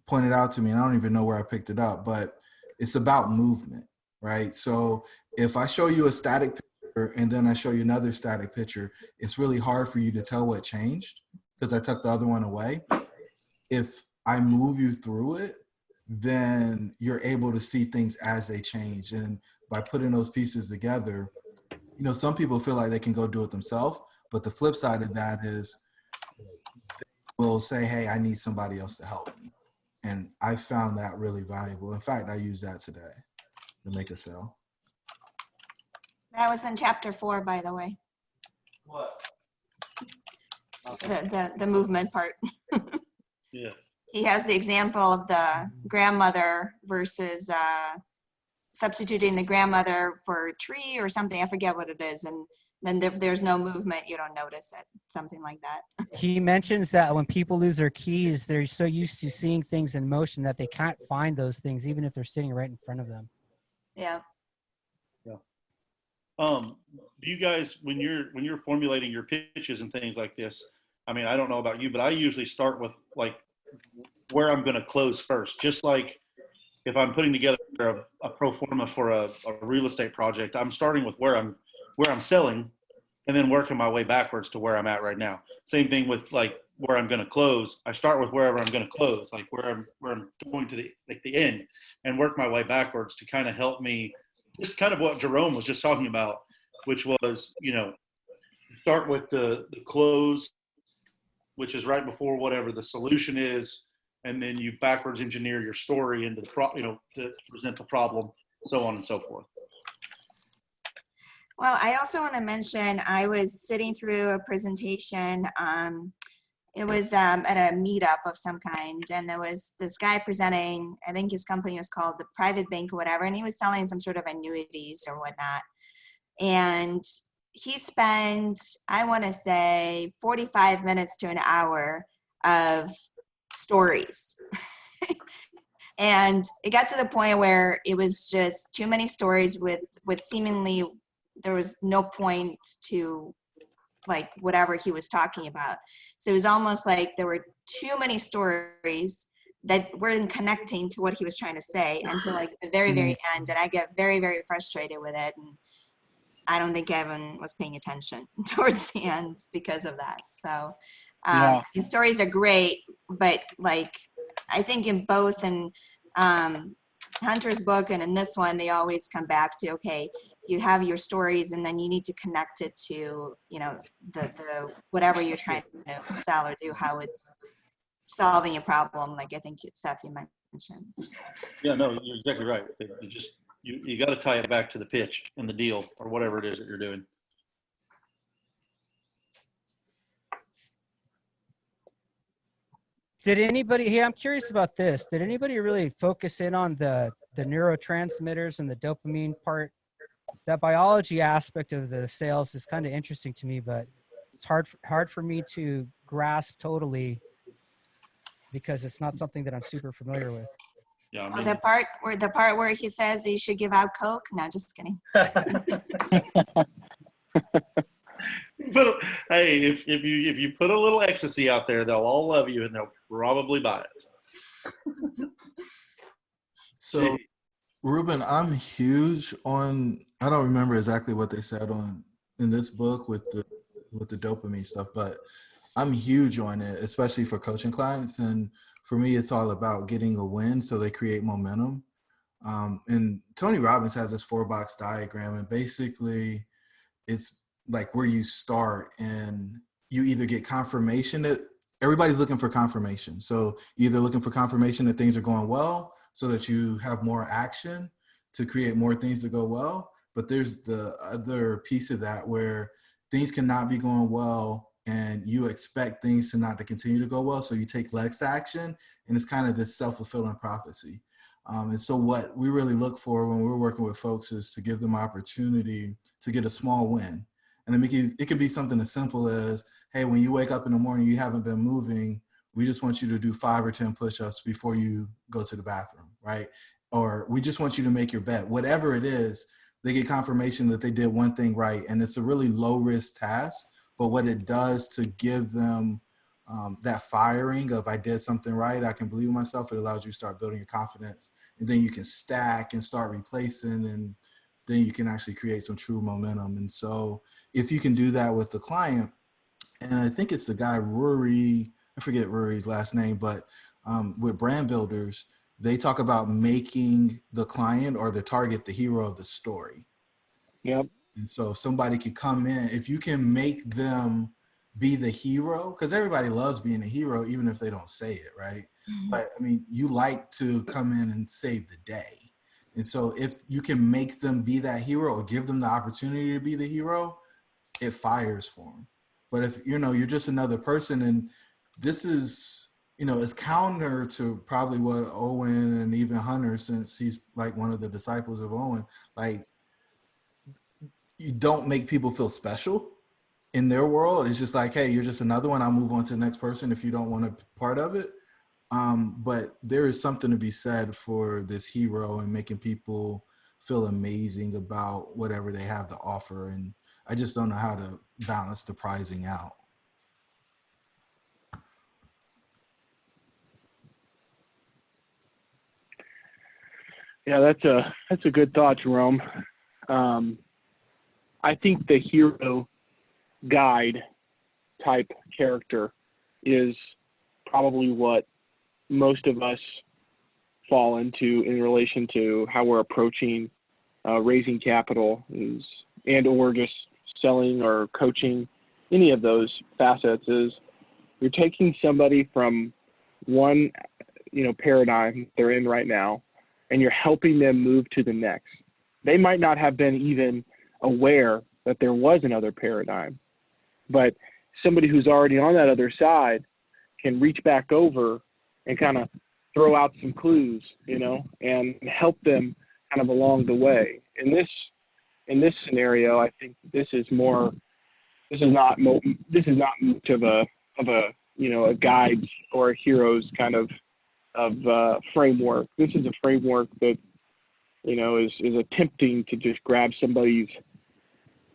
C: pointed out to me, and I don't even know where I picked it up, but it's about movement, right? So if I show you a static picture and then I show you another static picture, it's really hard for you to tell what changed because I took the other one away. If I move you through it, then you're able to see things as they change. And by putting those pieces together, you know, some people feel like they can go do it themselves, but the flip side of that is they will say, hey, I need somebody else to help me. And I found that really valuable. In fact, I use that today to make a sale.
I: That was in chapter 4, by the way.
A: What?
I: The movement part.
A: Yes.
I: He has the example of the grandmother versus substituting the grandmother for a tree or something. I forget what it is. And then if there's no movement, you don't notice it. Something like that.
F: He mentions that when people lose their keys, they're so used to seeing things in motion that they can't find those things, even if they're sitting right in front of them.
I: Yeah.
A: Do you guys, when you're formulating your pitches and things like this, I mean, I don't know about you, but I usually start with like where I'm going to close first. Just like if I'm putting together a pro forma for a real estate project, I'm starting with where I'm selling and then working my way backwards to where I'm at right now. Same thing with like where I'm going to close. I start with wherever I'm going to close, like where I'm going to the end, and work my way backwards to kind of help me. Just kind of what Jerome was just talking about, which was, you know, start with the close, which is right before whatever the solution is, and then you backwards engineer your story into the to present the problem, so on and so forth.
I: Well, I also want to mention, I was sitting through a presentation. It was at a meetup of some kind, and there was this guy presenting. I think his company was called the Private Bank or whatever, and he was selling some sort of annuities or whatnot. And he spent, I want to say, 45 minutes to an hour of stories. And it got to the point where it was just too many stories with seemingly there was no point to like whatever he was talking about. So it was almost like there were too many stories that weren't connecting to what he was trying to say until like the very, very end. And I get very, very frustrated with it. And I don't think Evan was paying attention towards the end because of that. So
D: Yeah.
I: and stories are great, but like I think in both in Hunter's book and in this one, they always come back to, okay, you have your stories and then you need to connect it to, you know, the whatever you're trying to sell or do, how it's solving a problem. Like I think Seth, you mentioned.
A: Yeah, no, you're exactly right. You got to tie it back to the pitch and the deal or whatever it is that you're doing.
F: Did anybody, hey, I'm curious about this. Did anybody really focus in on the neurotransmitters and the dopamine part? That biology aspect of the sales is kind of interesting to me, but it's hard for me to grasp totally because it's not something that I'm super familiar with.
A: Yeah, I
I: Oh,
A: mean,
I: the part where he says you should give out Coke. No, just kidding.
A: but hey, if you put a little ecstasy out there, they'll all love you and they'll probably buy it.
C: So, Ruben, I'm huge on, I don't remember exactly what they said in this book with the dopamine stuff, but I'm huge on it, especially for coaching clients. And for me, it's all about getting a win so they create momentum. And Tony Robbins has this 4-box diagram, and basically it's like where you start and you either get confirmation that everybody's looking for confirmation. So you're either looking for confirmation that things are going well so that you have more action to create more things to go well. But there's the other piece of that where things cannot be going well and you expect things to continue to go well. So you take less action, and it's kind of this self-fulfilling prophecy. And so what we really look for when we're working with folks is to give them opportunity to get a small win. And it can be something as simple as, hey, when you wake up in the morning, you haven't been moving. We just want you to do 5 or 10 push-ups before you go to the bathroom, right? Or we just want you to make your bed. Whatever it is, they get confirmation that they did one thing right. And it's a really low-risk task. But what it does to give them that firing of I did something right, I can believe in myself, it allows you to start building your confidence. And then you can stack and start replacing, and then you can actually create some true momentum. And so if you can do that with the client, and I think it's the guy Rory, I forget Rory's last name, but with brand builders, they talk about making the client or the target the hero of the story.
D: Yep.
C: And so if somebody can come in, if you can make them be the hero, because everybody loves being a hero, even if they don't say it, right? Mm-hmm. But I mean, you like to come in and save the day. And so if you can make them be that hero or give them the opportunity to be the hero, it fires for them. But if, you're just another person, and this is, it's counter to probably what Owen and even Hunter, since he's like one of the disciples of Owen, like, you don't make people feel special in their world. It's just like, hey, you're just another one. I'll move on to the next person if you don't want to be part of it. But there is something to be said for this hero and making people feel amazing about whatever they have to offer. And I just don't know how to balance the pricing out.
D: Yeah, that's a good thought, Jerome. I think the hero guide type character is probably what most of us fall into in relation to how we're approaching raising capital and or just selling or coaching. Any of those facets is you're taking somebody from one paradigm they're in right now, and you're helping them move to the next. They might not have been even aware that there was another paradigm, but somebody who's already on that other side can reach back over and kind of throw out some clues, and help them kind of along the way. In this scenario, I think this is not much of a guide or a hero's kind of framework. This is a framework that is attempting to just grab somebody's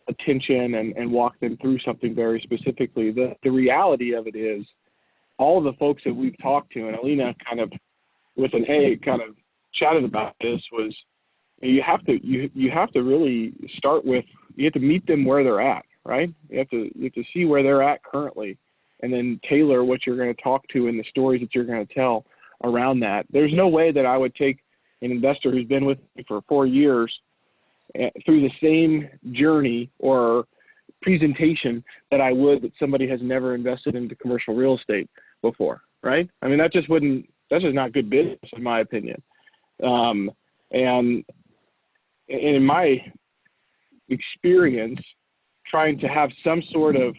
D: attention and walk them through something very specifically. The reality of it is all of the folks that we've talked to, and Alina kind of with an A kind of chatted about this, was you have to really start with, you have to meet them where they're at, right? You have to see where they're at currently, and then tailor what you're going to talk to and the stories that you're going to tell around that. There's no way that I would take an investor who's been with me for 4 years through the same journey or presentation that I would that somebody has never invested into commercial real estate before, right? I mean, that's just not good business in my opinion. And in my experience, trying to have some sort of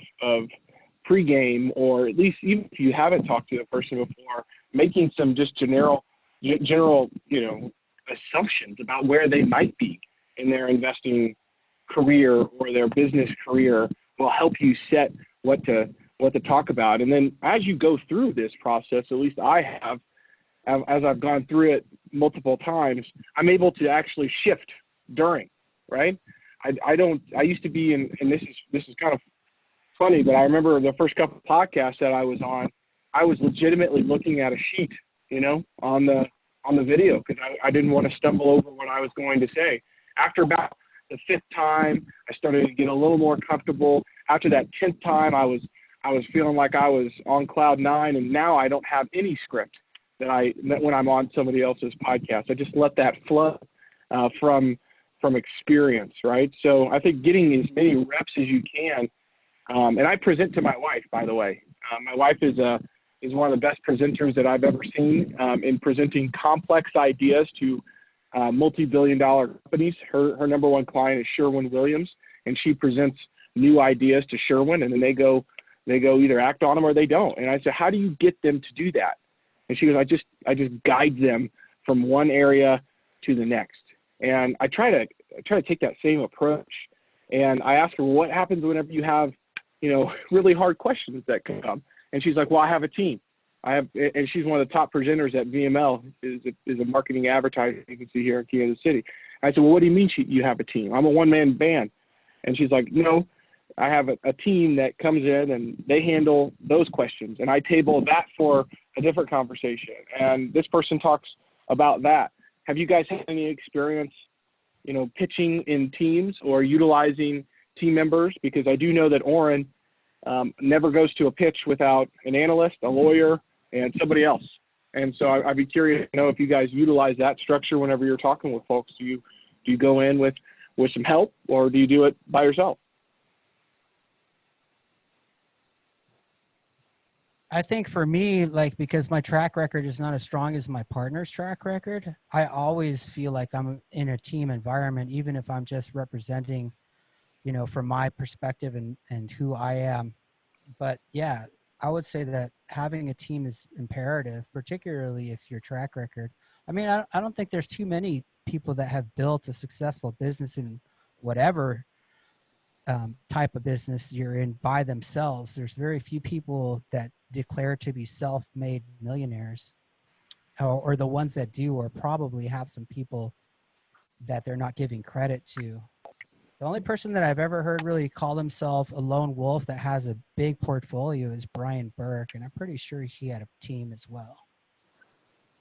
D: pregame, or at least even if you haven't talked to the person before, making some just general, assumptions about where they might be in their investing career or their business career will help you set what to talk about. And then as you go through this process, at least I have, as I've gone through it multiple times, I'm able to actually shift during, right? I used to be in, and this is kind of funny, but I remember the first couple of podcasts that I was on, I was legitimately looking at a sheet, on the video, because I didn't want to stumble over what I was going to say. After about the 5th time, I started to get a little more comfortable. After that 10th time, I was feeling like I was on cloud 9, and now I don't have any script that when I'm on somebody else's podcast. I just let that flow from experience, right? So I think getting as many reps as you can, and I present to my wife, by the way. My wife is one of the best presenters that I've ever seen in presenting complex ideas to multi-billion-dollar companies. Her number one client is Sherwin-Williams, and she presents new ideas to Sherwin, and then they go either act on them or they don't. And I said, how do you get them to do that? And she goes, I just guide them from one area to the next. And I try to take that same approach. And I ask her, well, what happens whenever you have, really hard questions that come? And she's like, well, I have a team. And she's one of the top presenters at VML, is a marketing advertising agency here in Kansas City. I said, well, what do you mean you have a team? I'm a one-man band. And she's like, no, I have a team that comes in and they handle those questions. And I table that for a different conversation. And this person talks about that. Have you guys had any experience, pitching in teams or utilizing team members? Because I do know that Oren never goes to a pitch without an analyst, a lawyer, and somebody else. And so I'd be curious to know if you guys utilize that structure whenever you're talking with folks. Do you go in with some help, or do you do it by yourself?
F: I think for me, because my track record is not as strong as my partner's track record, I always feel like I'm in a team environment, even if I'm just representing, from my perspective and who I am. But yeah, I would say that having a team is imperative, particularly if your track record. I mean, I don't think there's too many people that have built a successful business in whatever type of business you're in by themselves. There's very few people that declare to be self-made millionaires, or the ones that do, or probably have some people that they're not giving credit to. The only person that I've ever heard really call himself a lone wolf that has a big portfolio is Brian Burke, and I'm pretty sure he had a team as well.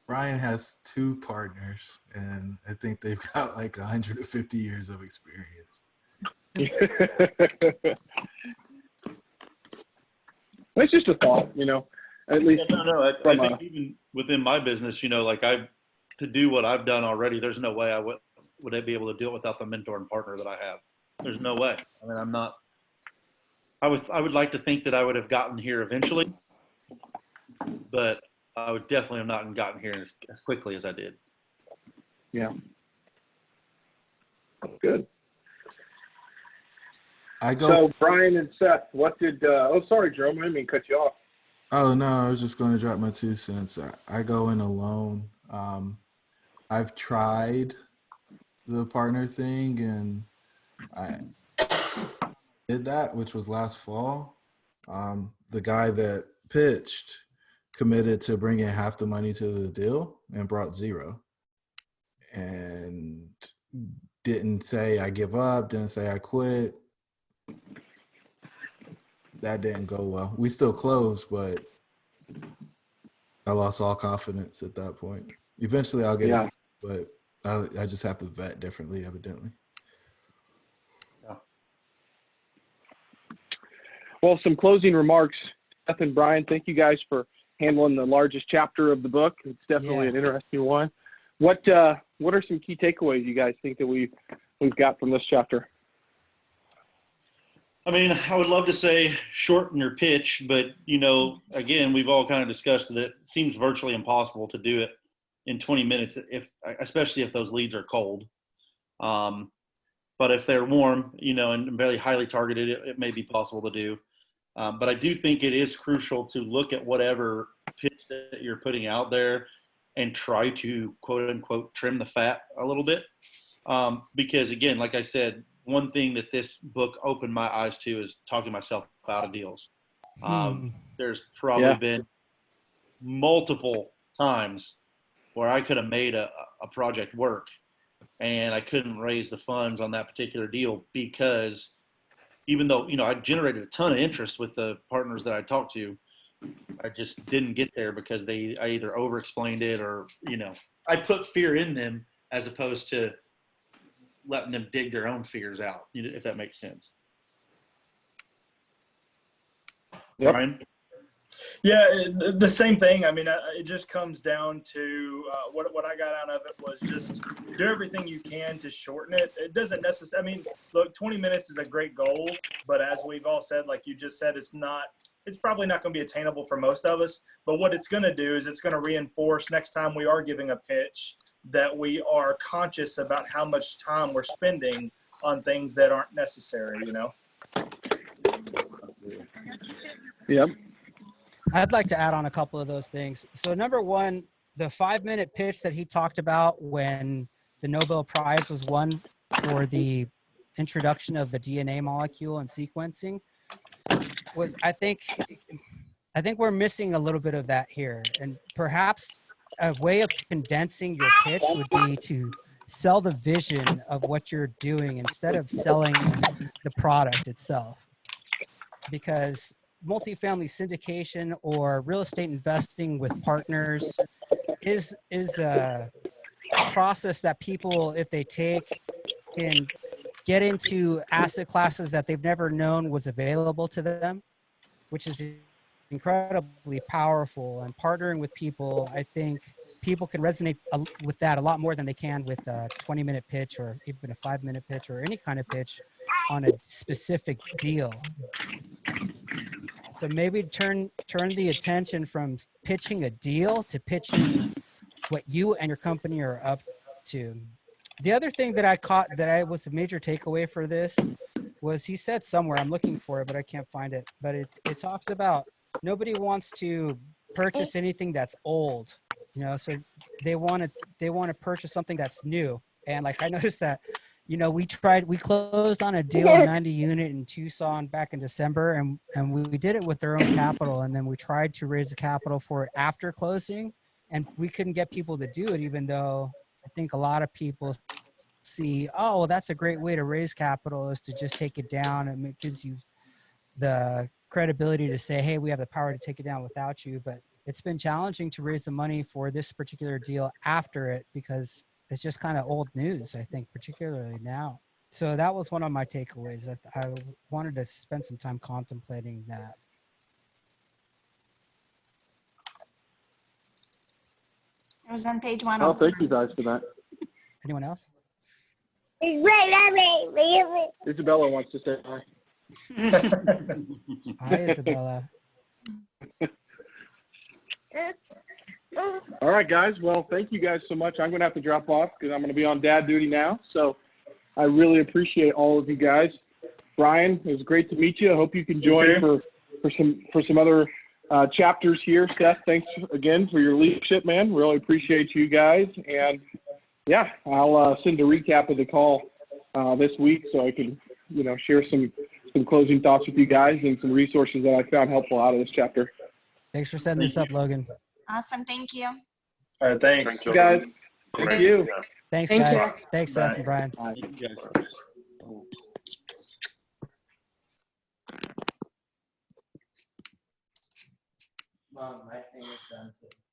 C: Brian has 2 partners, and I think they've got like 150 years of experience.
D: It's just a thought, at least.
A: Yeah, no, I think even within my business, to do what I've done already, there's no way I would I be able to do it without the mentor and partner that I have. There's no way. I mean, I would like to think that I would have gotten here eventually, but I would definitely have not gotten here as quickly as I did.
D: Yeah. Good. So Brian and Seth, what did, sorry, Jerome, I didn't mean to cut you off.
C: Oh, no, I was just going to drop my 2 cents. I go in alone. I've tried the partner thing, and I did that, which was last fall. The guy that pitched committed to bringing half the money to the deal and brought 0, and didn't say I give up, didn't say I quit. that didn't go well. We still closed, but I lost all confidence at that point. Eventually I'll get
D: Yeah.
C: it, but I just have to vet differently, evidently.
D: Well, some closing remarks. Seth and Brian, thank you guys for handling the largest chapter of the book. It's definitely an interesting one. What are some key takeaways you guys think that we've got from this chapter?
A: I mean, I would love to say shorten your pitch, but again, we've all kind of discussed that it seems virtually impossible to do it in 20 minutes, especially if those leads are cold. But if they're warm, and very highly targeted, it may be possible to do. But I do think it is crucial to look at whatever pitch that you're putting out there and try to quote unquote trim the fat a little bit. Because again, like I said, one thing that this book opened my eyes to is talking myself out of deals. There's probably been multiple times where I could have made a project work and I couldn't raise the funds on that particular deal because even though, I generated a ton of interest with the partners that I talked to, I just didn't get there because I either over-explained it or, I put fear in them as opposed to letting them dig their own fears out, if that makes sense.
D: Yep.
A: Brian?
E: Yeah, the same thing. I mean, it just comes down to what I got out of it was just do everything you can to shorten it. It doesn't necessarily, I mean, look, 20 minutes is a great goal, but as we've all said, like you just said, it's probably not going to be attainable for most of us. But what it's going to do is it's going to reinforce next time we are giving a pitch that we are conscious about how much time we're spending on things that aren't necessary,
D: Yep.
F: I'd like to add on a couple of those things. So number one, the 5-minute pitch that he talked about when the Nobel Prize was won for the introduction of the DNA molecule and sequencing was, I think we're missing a little bit of that here. And perhaps a way of condensing your pitch would be to sell the vision of what you're doing instead of selling the product itself. Because multifamily syndication or real estate investing with partners is a process that people, if they take, can get into asset classes that they've never known was available to them, which is incredibly powerful. And partnering with people, I think people can resonate with that a lot more than they can with a 20-minute pitch or even a 5-minute pitch or any kind of pitch on a specific deal. So maybe turn the attention from pitching a deal to pitching what you and your company are up to. The other thing that I caught that was a major takeaway for this was he said somewhere, I'm looking for it, but I can't find it. But it talks about nobody wants to purchase anything that's old, so they want to purchase something that's new. And like I noticed that, we closed on a deal, a 90 unit in Tucson back in December, and we did it with their own capital. And then we tried to raise the capital for it after closing, and we couldn't get people to do it, even though I think a lot of people see, oh, well, that's a great way to raise capital is to just take it down. And it gives you the credibility to say, hey, we have the power to take it down without you. But it's been challenging to raise the money for this particular deal after it because it's just kind of old news, I think, particularly now. So that was one of my takeaways. I wanted to spend some time contemplating that.
I: It was on page 1.
D: Well, thank you guys for that.
F: Anyone else?
D: Isabella wants to say hi.
F: Hi, Isabella.
D: All right, guys. Well, thank you guys so much. I'm going to have to drop off because I'm going to be on dad duty now. So I really appreciate all of you guys. Brian, it was great to meet you. I hope you can join for some other chapters here. Seth, thanks again for your leadership, man. Really appreciate you guys. And yeah, I'll send a recap of the call this week so I can, share some closing thoughts with you guys and some resources that I found helpful out of this chapter.
F: Thanks for setting this up, Logan.
I: Awesome. Thank you.
E: All right, thanks.
G: Thank you,
D: guys.
G: Thank
D: you.
F: Thanks,
H: Thank
F: guys.
H: you.
F: Thanks, Seth and Brian.
A: Thank you guys.
J: My thing is done too.